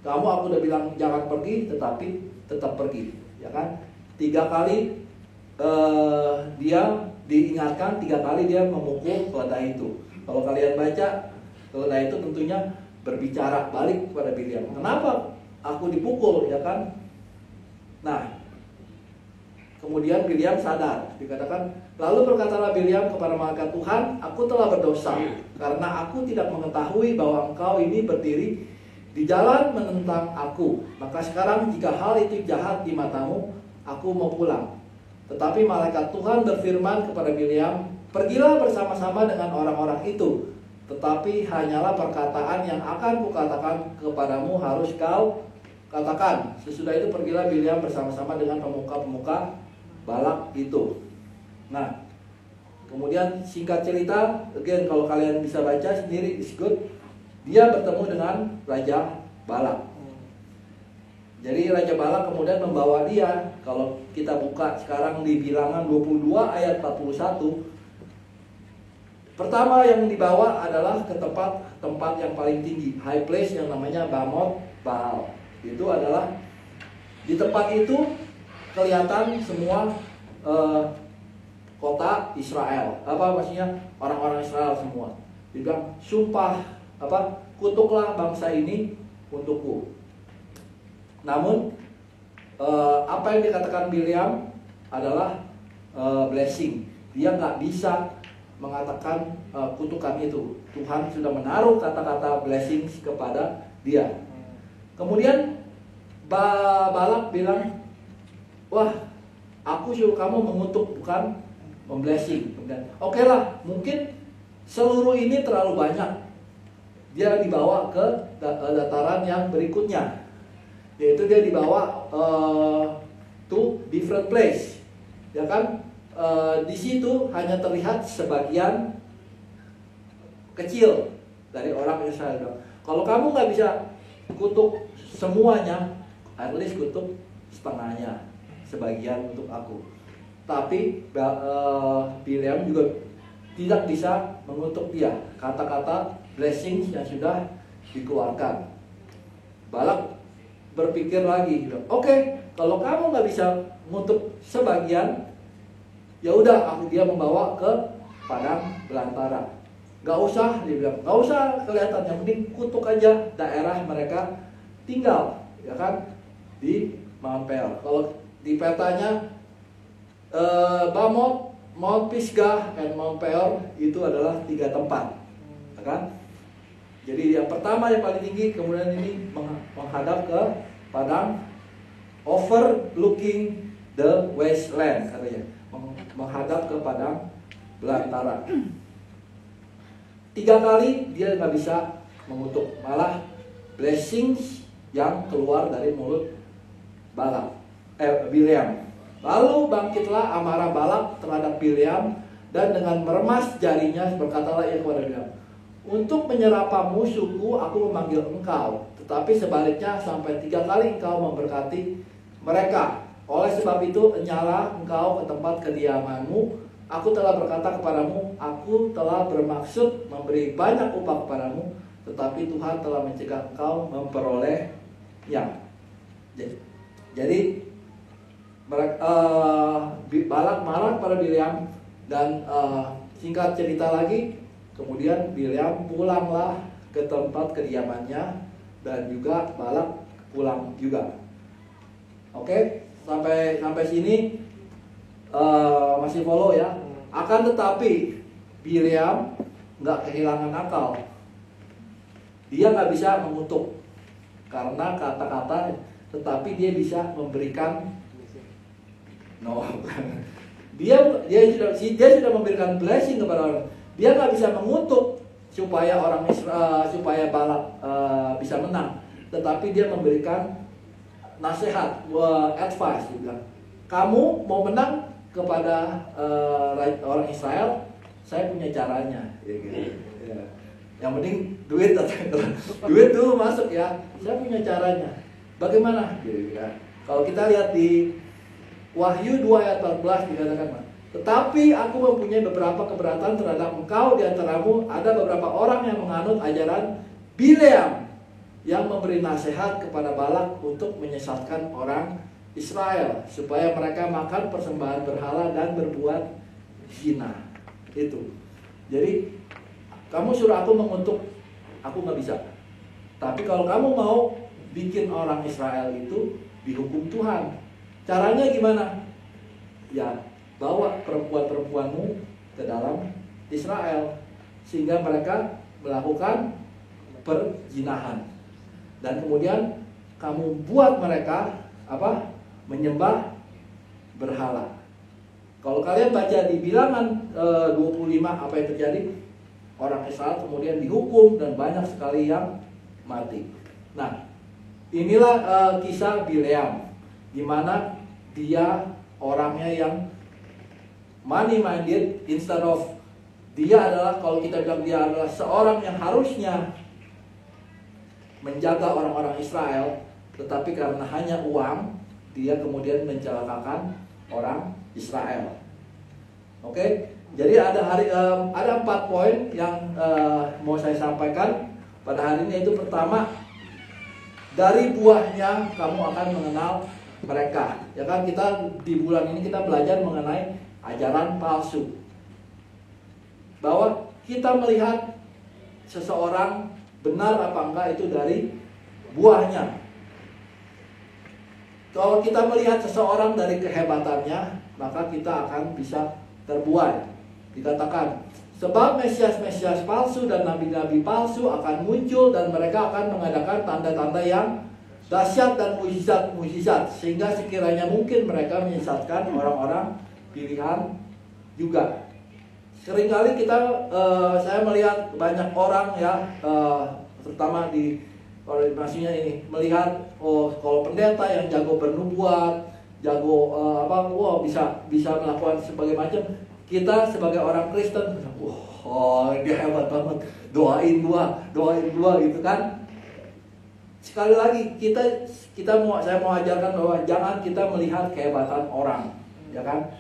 kamu aku udah bilang jangan pergi, tetapi tetap pergi, ya kan? 3 kali dia diingatkan, 3 kali dia memukul keledai itu. Kalau kalian baca, keledai itu tentunya berbicara balik kepada Bileam, kenapa aku dipukul, ya kan? Nah, kemudian Bileam sadar, dikatakan, lalu berkatalah Bileam kepada malaikat Tuhan, aku telah berdosa karena aku tidak mengetahui bahwa engkau ini berdiri di jalan menentang aku. Maka sekarang jika hal itu jahat di matamu, aku mau pulang. Tetapi malaikat Tuhan berfirman kepada Bileam, pergilah bersama-sama dengan orang-orang itu, tetapi hanyalah perkataan yang akan kukatakan kepadamu harus kau katakan. Sesudah itu pergilah Bileam bersama-sama dengan pemuka-pemuka Balak itu. Nah, kemudian singkat cerita, again kalau kalian bisa baca sendiri, is good. Dia bertemu dengan Raja Balak. Jadi Raja Balak kemudian membawa dia. Kalau kita buka sekarang di Bilangan 22 ayat 41, pertama yang dibawa adalah ke tempat yang paling tinggi, high place yang namanya Bamot Baal. Itu adalah di tempat itu kelihatan semua kota Israel, maksudnya orang-orang Israel semua. Dibilang sumpah kutuklah bangsa ini untukku. Namun apa yang dikatakan Bileam adalah blessing. Dia nggak bisa mengatakan kutukan itu. Tuhan sudah menaruh kata-kata blessing kepada dia. Kemudian Balak bilang, wah, aku suruh kamu mengutuk bukan memblessing. Kemudian, oke lah, mungkin seluruh ini terlalu banyak. Dia dibawa ke dataran yang berikutnya, yaitu dia dibawa to different place, ya kan? Di situ hanya terlihat sebagian kecil dari orang Israel. Kalau kamu nggak bisa kutuk semuanya, at least kutuk setengahnya, sebagian untuk aku. Tapi Bileam juga tidak bisa mengutuk dia. Kata-kata blessings yang sudah dikeluarkan. Balak berpikir lagi, oke, kalau kamu nggak bisa mengutuk sebagian, ya udah, dia membawa ke padang belantara. Gak usah, dia bilang, gak usah kelihatan, yang penting kutuk aja daerah mereka tinggal, ya kan, di Mount Peor. Kalau di petanya Bamot, Mount Pisgah, dan Mount Peor itu adalah 3 tempat, ya kan? Jadi yang pertama yang paling tinggi, kemudian ini menghadap ke padang overlooking the wasteland, katanya, menghadap ke padang belantara. 3 kali dia nggak bisa mengutuk, malah blessings yang keluar dari mulut Bileam. Lalu bangkitlah amarah Balak terhadap Bileam, dan dengan meremas jarinya berkatalah ia kepada Bileam, untuk menyerapa musuhku aku memanggil engkau, tetapi sebaliknya sampai 3 kali engkau memberkati mereka. Oleh sebab itu enyalah engkau ke tempat kediamanmu. Aku telah berkata kepadamu, aku telah bermaksud memberi banyak upah kepadamu, tetapi Tuhan telah mencegah engkau memperolehnya. Jadi Balak marah pada Bileam, dan singkat cerita lagi, kemudian Bileam pulanglah ke tempat kediamannya, dan juga Balak pulang juga. Oke, sampai sini masih follow ya. Akan tetapi Bileam nggak kehilangan akal. Dia nggak bisa mengutuk karena kata-kata, tetapi dia bisa memberikan dia sudah memberikan blessing kepada orang. Dia nggak bisa mengutuk supaya supaya Balak bisa menang, tetapi dia memberikan nasihat, advice. Dia bilang, kamu mau menang kepada orang Israel, saya punya caranya, ya, gitu. Ya. Yang penting duit dulu masuk ya, saya punya caranya. Bagaimana? Gitu, ya. Kalau kita lihat di Wahyu 2 ayat 14 dikatakan, tetapi aku mempunyai beberapa keberatan terhadap engkau, di antaramu ada beberapa orang yang menganut ajaran Bileam, yang memberi nasihat kepada Balak untuk menyesatkan orang Israel supaya mereka makan persembahan berhala dan berbuat zina. Itu. Jadi kamu suruh aku mengutuk, aku nggak bisa. Tapi kalau kamu mau bikin orang Israel itu dihukum Tuhan, caranya gimana? Ya, bawa perempuan-perempuanmu ke dalam Israel sehingga mereka melakukan perzinahan, dan kemudian kamu buat mereka menyembah berhala. Kalau kalian baca di Bilangan 25 apa yang terjadi, orang Israel kemudian dihukum dan banyak sekali yang mati. Nah, inilah kisah Bileam, di mana dia orangnya yang money minded, instead of dia adalah, kalau kita bilang dia adalah seorang yang harusnya menjaga orang-orang Israel, tetapi karena hanya uang, dia kemudian mencelakakan orang Israel. Oke, jadi ada 4 poin yang mau saya sampaikan pada hari ini. Itu pertama, dari buahnya kamu akan mengenal mereka. Ya kan, kita di bulan ini kita belajar mengenai ajaran palsu. Bahwa kita melihat seseorang benar apa enggak itu dari buahnya. Kalau kita melihat seseorang dari kehebatannya, maka kita akan bisa terbuai. Dikatakan, sebab Mesias-Mesias palsu dan nabi-nabi palsu akan muncul, dan mereka akan mengadakan tanda-tanda yang dahsyat dan mukjizat, sehingga sekiranya mungkin mereka menyesatkan orang-orang pilihan juga. Seringkali saya melihat banyak orang ya, terutama di organisasinya ini, melihat kalau pendeta yang jago bernubuat, jago bisa melakukan sebagai macam, kita sebagai orang Kristen, dia hebat banget, doain gua gitu kan. sekali lagi saya mau ajarkan bahwa jangan kita melihat kehebatan orang, ya kan?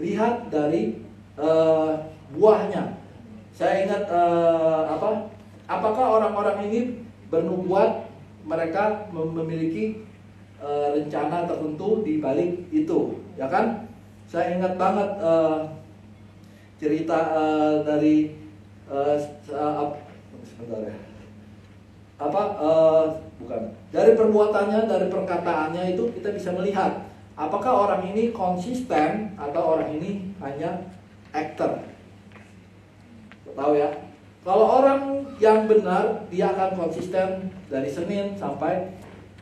Lihat dari buahnya. Saya ingat apakah orang-orang ini bernubuat, mereka memiliki rencana tertentu di balik itu, ya kan? Saya ingat banget cerita dari dari perbuatannya, dari perkataannya itu kita bisa melihat apakah orang ini konsisten atau orang ini hanya aktor. Tahu ya? Kalau orang yang benar, dia akan konsisten dari Senin sampai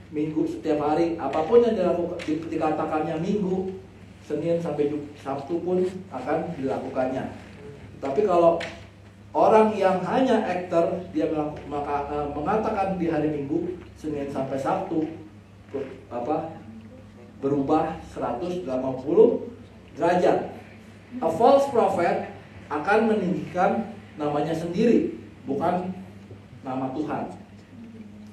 Minggu setiap hari. Apapun yang dikatakannya Minggu, Senin sampai Sabtu pun akan dilakukannya. Tapi kalau orang yang hanya aktor, dia mengatakan di hari Minggu, Senin sampai Sabtu berubah 180 derajat. A false prophet akan meninggikan namanya sendiri, bukan nama Tuhan.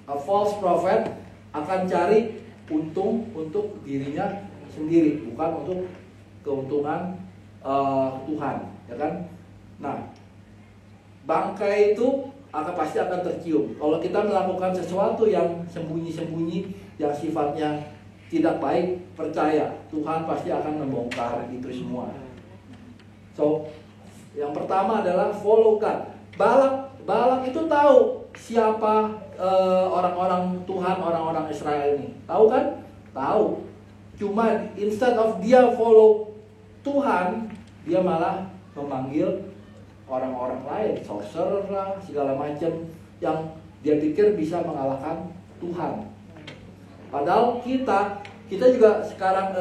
A false prophet akan cari untung untuk dirinya sendiri, bukan untuk keuntungan Tuhan, ya kan? Nah, bangkai itu pasti akan tercium. Kalau kita melakukan sesuatu yang sembunyi-sembunyi, yang sifatnya tidak baik, percaya Tuhan pasti akan membongkar itu semua. So, yang pertama adalah follow God. Balak itu tahu siapa orang-orang Tuhan, orang-orang Israel ini. Tahu kan? Tahu. Cuma instead of dia follow Tuhan, dia malah memanggil orang-orang lain, sorcerer lah, segala macam yang dia pikir bisa mengalahkan Tuhan. Padahal kita juga sekarang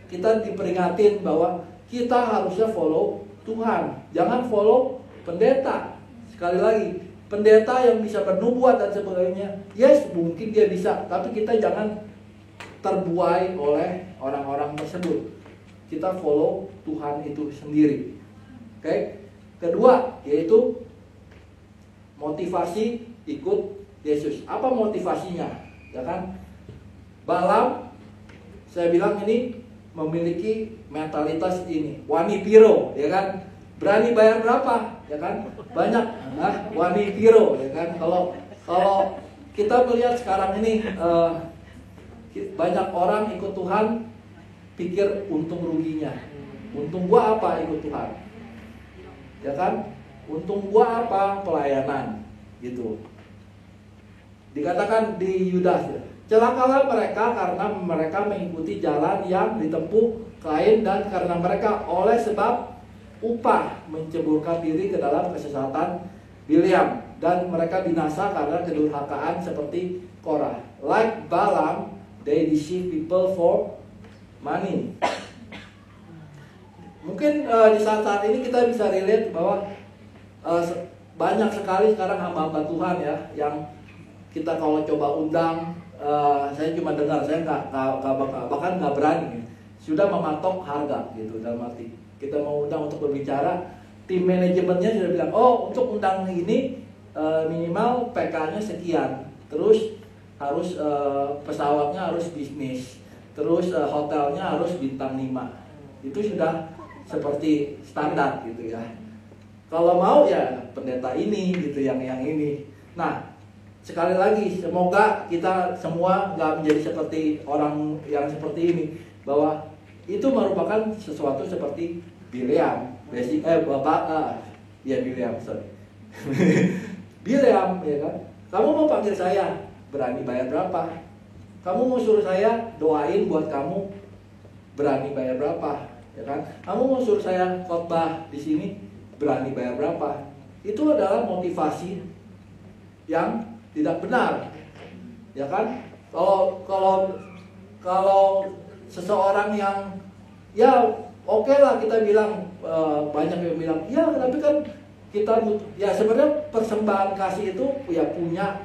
kita diperingatin bahwa kita harusnya follow Tuhan, jangan follow pendeta. Sekali lagi, pendeta yang bisa bernubuat dan sebagainya, yes, mungkin dia bisa, tapi kita jangan terbuai oleh orang-orang tersebut. Kita follow Tuhan itu sendiri. Oke? Kedua, yaitu motivasi ikut Yesus. Apa motivasinya? Ya kan? Balaam, saya bilang ini memiliki mentalitas ini, wani piro, ya kan? Berani bayar berapa, ya kan? Banyak, wani piro, ya kan? Kalau kita melihat sekarang ini banyak orang ikut Tuhan pikir untung ruginya. Untung gua apa ikut Tuhan? Ya kan? Untung gua apa pelayanan, gitu. Dikatakan di Yudas, ya, celakalah mereka karena mereka mengikuti jalan yang ditempuh Kain, dan karena mereka oleh sebab upah menceburkan diri ke dalam kesesatan Bileam, dan mereka binasa karena kedurhakaan seperti Korah. Like Balaam, they deceive people for money. Mungkin di saat-saat ini kita bisa relate bahwa banyak sekali sekarang hamba-hamba Tuhan ya, yang kita kalau coba undang, saya cuma dengar, saya bahkan nggak berani, sudah mematok harga gitu. Dalam arti kita mau undang untuk berbicara, tim manajemennya sudah bilang, oh untuk undang ini minimal PK-nya sekian, terus harus pesawatnya harus bisnis, terus hotelnya harus bintang 5. Itu sudah seperti standar gitu ya. Kalau mau ya pendeta ini gitu, yang ini. Nah, sekali lagi, semoga kita semua nggak menjadi seperti orang yang seperti ini, bahwa itu merupakan sesuatu seperti Bileam, Bileam, sorry. Bileam, ya kan? Kamu mau panggil saya, berani bayar berapa? Kamu mau suruh saya doain buat kamu, berani bayar berapa? Ya kan? Kamu mau suruh saya khotbah di sini, berani bayar berapa? Itu adalah motivasi yang tidak benar, ya kan? Kalau seseorang yang ya oke lah, kita bilang banyak yang bilang ya, tapi kan kita ya sebenarnya persembahan kasih itu ya punya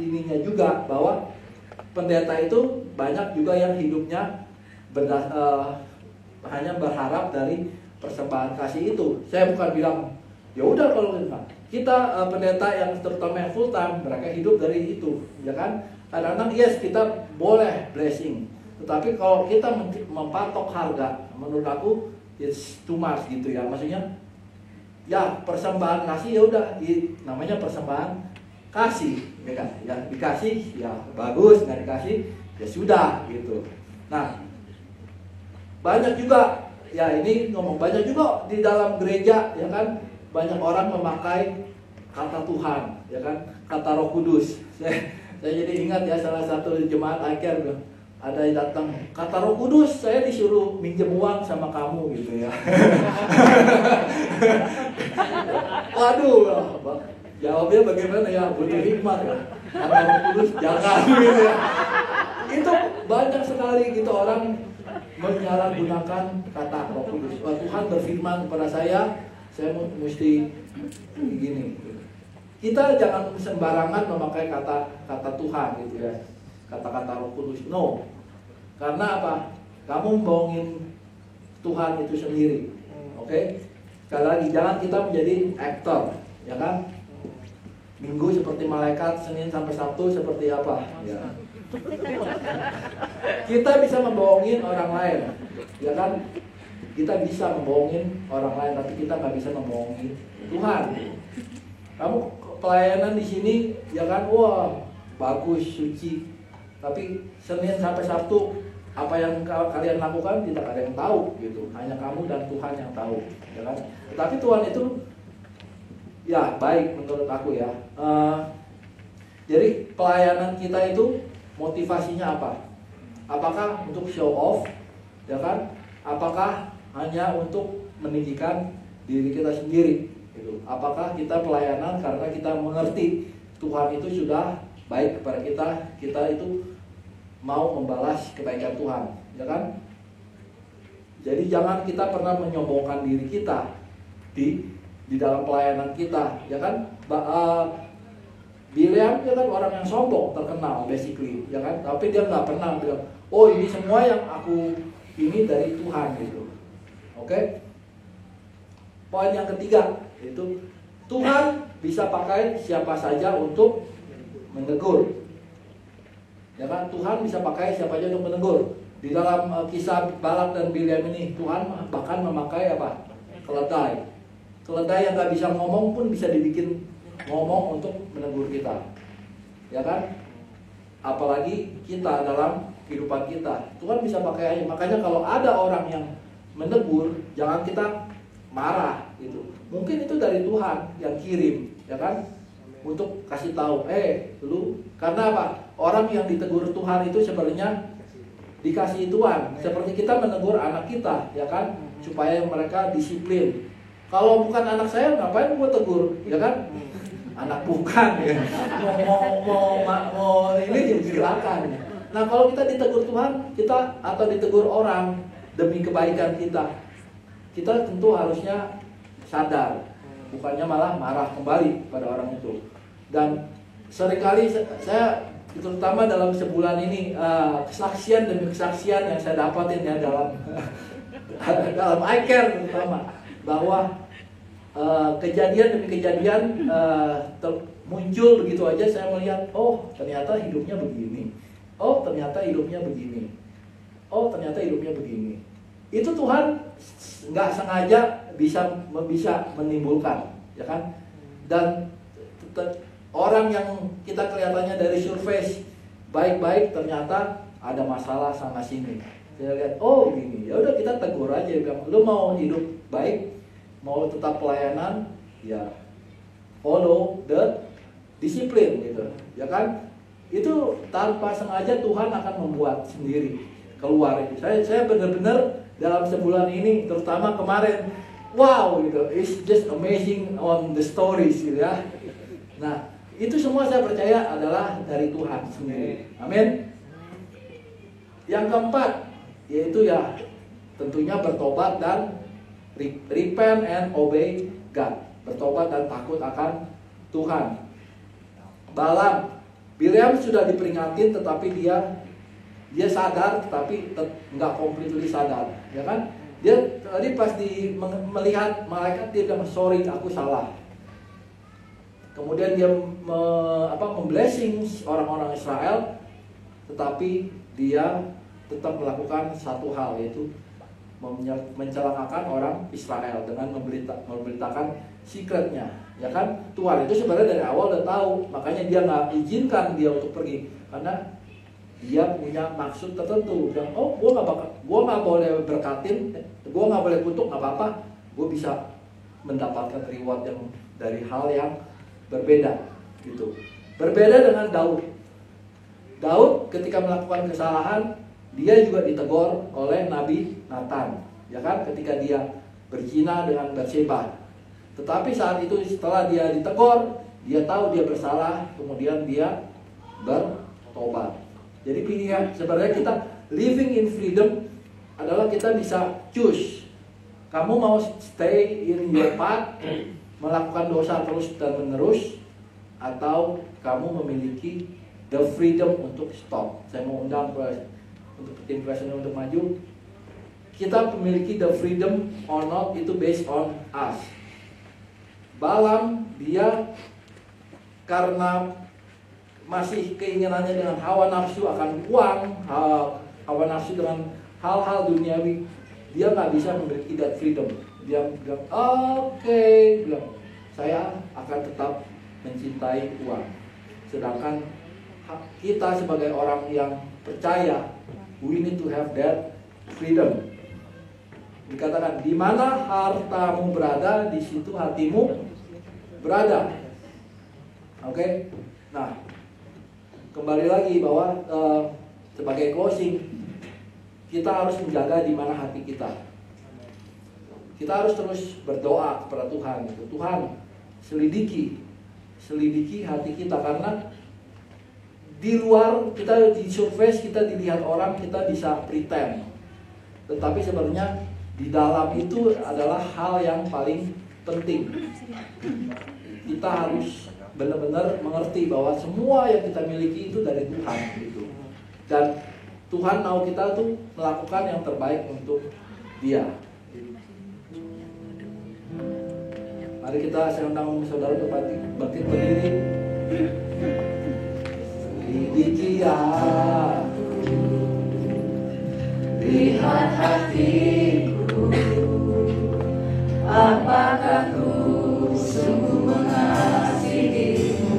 ininya juga, bahwa pendeta itu banyak juga yang hidupnya hanya berharap dari persembahan kasih itu. Saya bukan bilang ya udah kalau enggak. kita pendeta yang terutama yang full time, mereka hidup dari itu, ya kan? Kadang-kadang yes kita boleh blessing, tetapi kalau kita mempatok harga, menurut aku it's too much gitu ya. Maksudnya ya persembahan kasih ya udah, namanya persembahan kasih, ya kan? Ya dikasih ya bagus, nggak dikasih ya sudah gitu. Nah banyak juga ya, ini ngomong banyak juga di dalam gereja, ya kan? Banyak orang memakai kata Tuhan, ya kan? Kata Roh Kudus. Saya jadi ingat ya, salah satu jemaat akhir ada yang datang, kata Roh Kudus, saya disuruh minjem uang sama kamu gitu ya. Waduh, jawabnya bagaimana ya? Butuh hikmat ya. Kata Roh Kudus jangan gitu ya. Itu banyak sekali gitu orang menyalahgunakan kata Roh Kudus. Wah, Tuhan berfirman kepada saya mesti begini. Kita jangan sembarangan memakai kata Tuhan gitu ya, kata-kata Roh Kudus. No, karena apa? Kamu membohongin Tuhan itu sendiri. Oke? Sekali lagi, jangan kita menjadi aktor, ya kan? Minggu seperti malaikat, Senin sampai Sabtu seperti apa? Ya. Kita bisa membohongin orang lain, ya kan? Kita bisa membohongin orang lain, tapi kita nggak bisa membohongin Tuhan. Kamu pelayanan di sini, ya kan? Wah, bagus, suci. Tapi Senin sampai Sabtu apa yang kalian lakukan tidak ada yang tahu, gitu. Hanya kamu dan Tuhan yang tahu, ya kan? Tetapi Tuhan itu, ya baik menurut aku ya. Jadi pelayanan kita itu motivasinya apa? Apakah untuk show off, ya kan? Apakah hanya untuk meninggikan diri kita sendiri? Gitu. Apakah kita pelayanan karena kita mengerti Tuhan itu sudah baik kepada kita, kita itu mau membalas kebaikan Tuhan, ya kan? Jadi jangan kita pernah menyombongkan diri kita di dalam pelayanan kita, ya kan? Bileam dia kan orang yang sombong, terkenal basically, ya kan? Tapi dia nggak pernah bilang, oh ini semua yang aku ini dari Tuhan gitu. Oke? Poin yang ketiga itu Tuhan bisa pakai siapa saja untuk menegur. Ya kan? Tuhan bisa pakai siapa saja untuk menegur. Di dalam kisah Balak dan Bileam ini Tuhan bahkan memakai apa? Keledai. Keledai yang nggak bisa ngomong pun bisa dibikin ngomong untuk menegur kita, ya kan? Apalagi kita dalam kehidupan kita, Tuhan bisa pakai aja. Makanya kalau ada orang yang menegur, jangan kita marah gitu. Mungkin itu dari Tuhan yang kirim, ya kan? Untuk kasih tahu, lu, karena apa? Orang yang ditegur Tuhan itu sebenarnya dikasih Tuhan. Seperti kita menegur anak kita, ya kan? Supaya mereka disiplin. Kalau bukan anak saya, ngapain gue tegur, ya kan? Anak bukan ya. mau ini silakan. Nah kalau kita ditegur Tuhan, kita atau ditegur orang demi kebaikan kita tentu harusnya sadar, bukannya malah marah kembali pada orang itu. Dan seringkali saya terutama dalam sebulan ini kesaksian demi kesaksian yang saya dapatin ya dalam iCare terutama, bahwa kejadian demi kejadian muncul begitu aja. Saya melihat, oh ternyata hidupnya begini, oh ternyata hidupnya begini, oh ternyata hidupnya begini. Itu Tuhan nggak sengaja bisa menimbulkan, ya kan? Dan orang yang kita kelihatannya dari surface baik-baik, ternyata ada masalah sana sini. Saya lihat, oh gini, ya udah kita tegur aja, bilang, lu mau hidup baik, mau tetap pelayanan, ya follow the disiplin gitu, ya kan? Itu tanpa sengaja Tuhan akan membuat sendiri keluar itu. Saya benar-benar dalam sebulan ini, terutama kemarin, wow gitu, it's just amazing on the stories gitu ya. Nah itu semua saya percaya adalah dari Tuhan sendiri. Amin. Yang keempat yaitu ya tentunya bertobat dan repent and obey God. Bertobat dan takut akan Tuhan. Bileam sudah diperingatin, tetapi dia sadar, tetapi nggak completely sadar, ya kan? Dia tadi pas melihat malaikat, dia bilang sorry aku salah. kemudian dia memblessing orang-orang Israel, tetapi dia tetap melakukan satu hal, yaitu mencelakakan orang Israel dengan memberitakan secretnya, ya kan? Tuhan itu sebenarnya dari awal udah tahu, makanya dia nggak izinkan dia untuk pergi, karena dia punya maksud tertentu. Dan gue nggak boleh berkatin, gue nggak boleh kutuk, nggak apa-apa, gue bisa mendapatkan reward yang dari hal yang berbeda, gitu. Berbeda dengan Daud. Daud ketika melakukan kesalahan, dia juga ditegur oleh Nabi Nathan, ya kan? Ketika dia berzina dengan Bathsheba. Tetapi saat itu setelah dia ditegur, dia tahu dia bersalah, kemudian dia bertobat. Jadi pilihan sebenarnya kita living in freedom adalah kita bisa choose. Kamu mau stay in your path, melakukan dosa terus dan menerus, atau kamu memiliki the freedom untuk stop. Saya mau undang untuk tim presiden untuk maju. Kita memiliki the freedom or not, itu based on us. Balaam dia karena masih keinginannya dengan hawa nafsu akan uang, hawa nafsu dengan hal-hal duniawi, dia nggak bisa memiliki that freedom. Dia bilang, oke, bilang, saya akan tetap mencintai uang. Sedangkan kita sebagai orang yang percaya, we need to have that freedom. Dikatakan, di mana hartamu berada, di situ hatimu berada. Oke? Nah, kembali lagi bahwa sebagai closing, kita harus menjaga di mana hati kita. Kita harus terus berdoa kepada Tuhan. Tuhan, selidiki hati kita, karena di luar kita di surface, kita dilihat orang, kita bisa pretend. Tetapi sebenarnya di dalam itu adalah hal yang paling penting. Kita harus benar-benar mengerti bahwa semua yang kita miliki itu dari Tuhan gitu. Dan Tuhan mau kita tuh melakukan yang terbaik untuk Dia. Mari saya undang saudara untuk bangkit berdiri. Selidiki aku, lihat hatiku, apakah ku sungguh mengasihimu,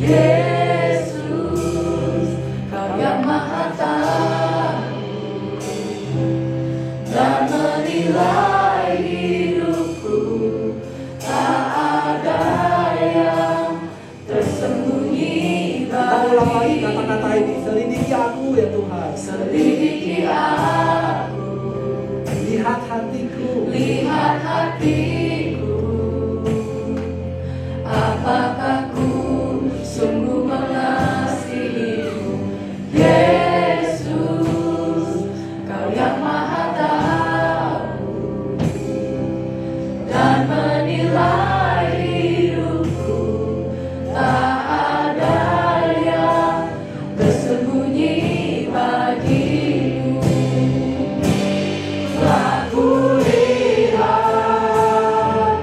Yesus, Kau yang Maha Tahu dan menilai hidupku, tak ada yang tersembunyi bagi. Kita ulang lagi kata-kata ini, selidiki aku ya Tuhan, selidiki aku, lihat hatiku, apakah ku sungguh mengasihimu, Yesus, Kau yang Maha Tahu dan menilai hidupku, tak ada yang tersembunyi bagimu. Aku lihat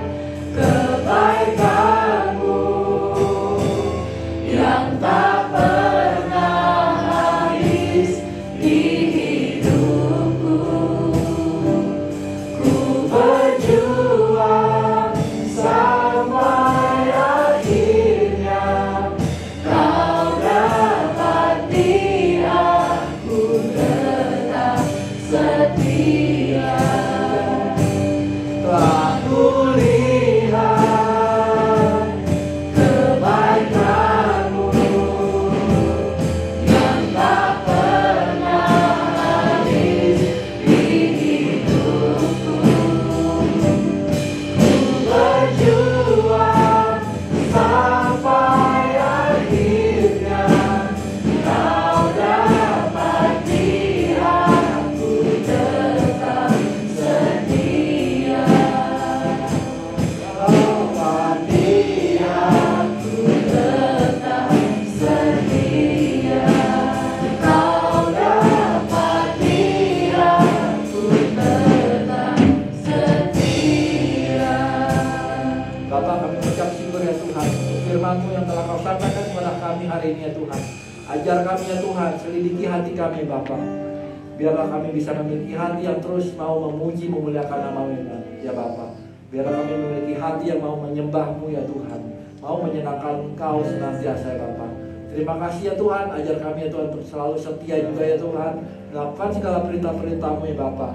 kebaikan-Mu hari ini ya Tuhan. Ajar kami ya Tuhan, selidiki hati kami Bapa. Biarlah kami bisa memiliki hati yang terus mau memuji, memuliakan nama-Mu ya Bapa. Biarlah kami memiliki hati yang mau menyembah-Mu ya Tuhan, mau menyenangkan Engkau senantiasa ya Bapa. Terima kasih ya Tuhan, ajar kami ya Tuhan untuk selalu setia juga ya Tuhan, melakukan segala perintah-perintah-Mu ya Bapa.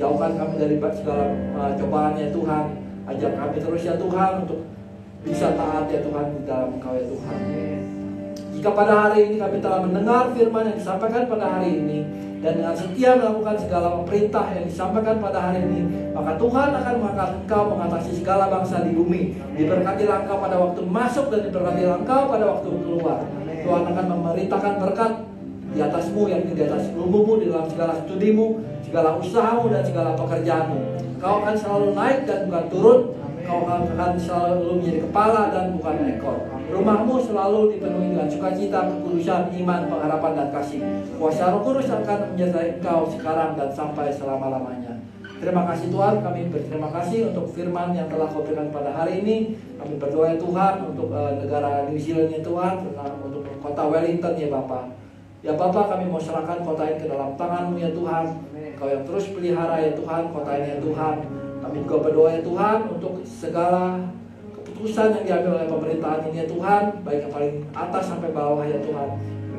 Jauhkan kami dari segala cobaan ya Tuhan. Ajar kami terus ya Tuhan untuk bisa taat ya Tuhan di dalam Engkau ya Tuhan. Jika pada hari ini kami telah mendengar firman yang disampaikan pada hari ini, dan dengan setia melakukan segala perintah yang disampaikan pada hari ini, maka Tuhan akan mengangkat Engkau mengatasi segala bangsa di bumi. Diberkatilah Engkau pada waktu masuk dan diberkatilah Engkau pada waktu keluar. Tuhan akan memerintahkan berkat di atasmu, yang di atas ilmumu, di dalam segala studimu, segala usahamu dan segala pekerjaanmu. Kau akan selalu naik dan bukan turun. Kau akan selalu menjadi kepala dan bukan ekor. Rumahmu selalu dipenuhi dengan sukacita, kekudusan, iman, pengharapan dan kasih. Kuasa Roh Kudus akan menyertai engkau sekarang dan sampai selama-lamanya. Terima kasih Tuhan, kami berterima kasih untuk firman yang telah Kau berikan pada hari ini. Kami berdoa Tuhan untuk negara New Zealand ya Tuhan, untuk kota Wellington ya Bapa. Ya Bapa, kami mau serahkan kota ini ke dalam tangan-Mu ya Tuhan. Kau yang terus pelihara ya Tuhan kota ini ya Tuhan. Kami juga berdoa ya Tuhan untuk segala keputusan yang diambil oleh pemerintahan ini ya Tuhan, baik yang paling atas sampai bawah ya Tuhan.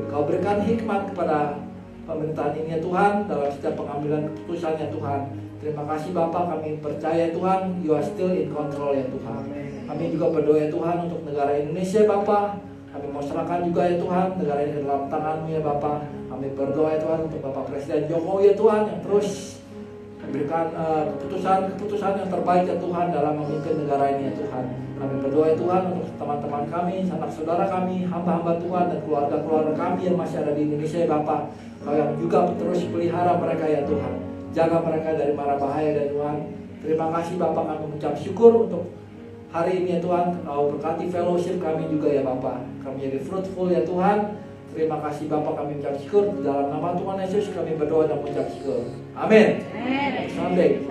Kau berikan hikmat kepada pemerintahan ini ya Tuhan dalam setiap pengambilan keputusan ya Tuhan. Terima kasih Bapak, kami percaya Tuhan, You are still in control ya Tuhan. Kami juga berdoa ya Tuhan untuk negara Indonesia Bapak. Kami mau serahkan juga ya Tuhan negara ini dalam tangan-Mu ya Bapak. Kami berdoa ya Tuhan untuk Bapak Presiden Jokowi ya Tuhan, yang terus memberikan keputusan yang terbaik ya Tuhan dalam memimpin negara ini ya Tuhan. Kami berdoa ya Tuhan untuk teman-teman kami, sanak saudara kami, hamba-hamba Tuhan dan keluarga-keluarga kami yang masih ada di Indonesia ya Bapak. Kau yang juga terus pelihara mereka ya Tuhan. Jaga mereka dari mara bahaya ya Tuhan. Terima kasih Bapak, kami mengucap syukur untuk hari ini ya Tuhan. Kau berkati fellowship kami juga ya Bapak. Kami jadi fruitful ya Tuhan. Terima kasih Bapak, kami mengucap syukur. Dalam nama Tuhan Yesus kami berdoa dan mengucap syukur. Amin. Sunday.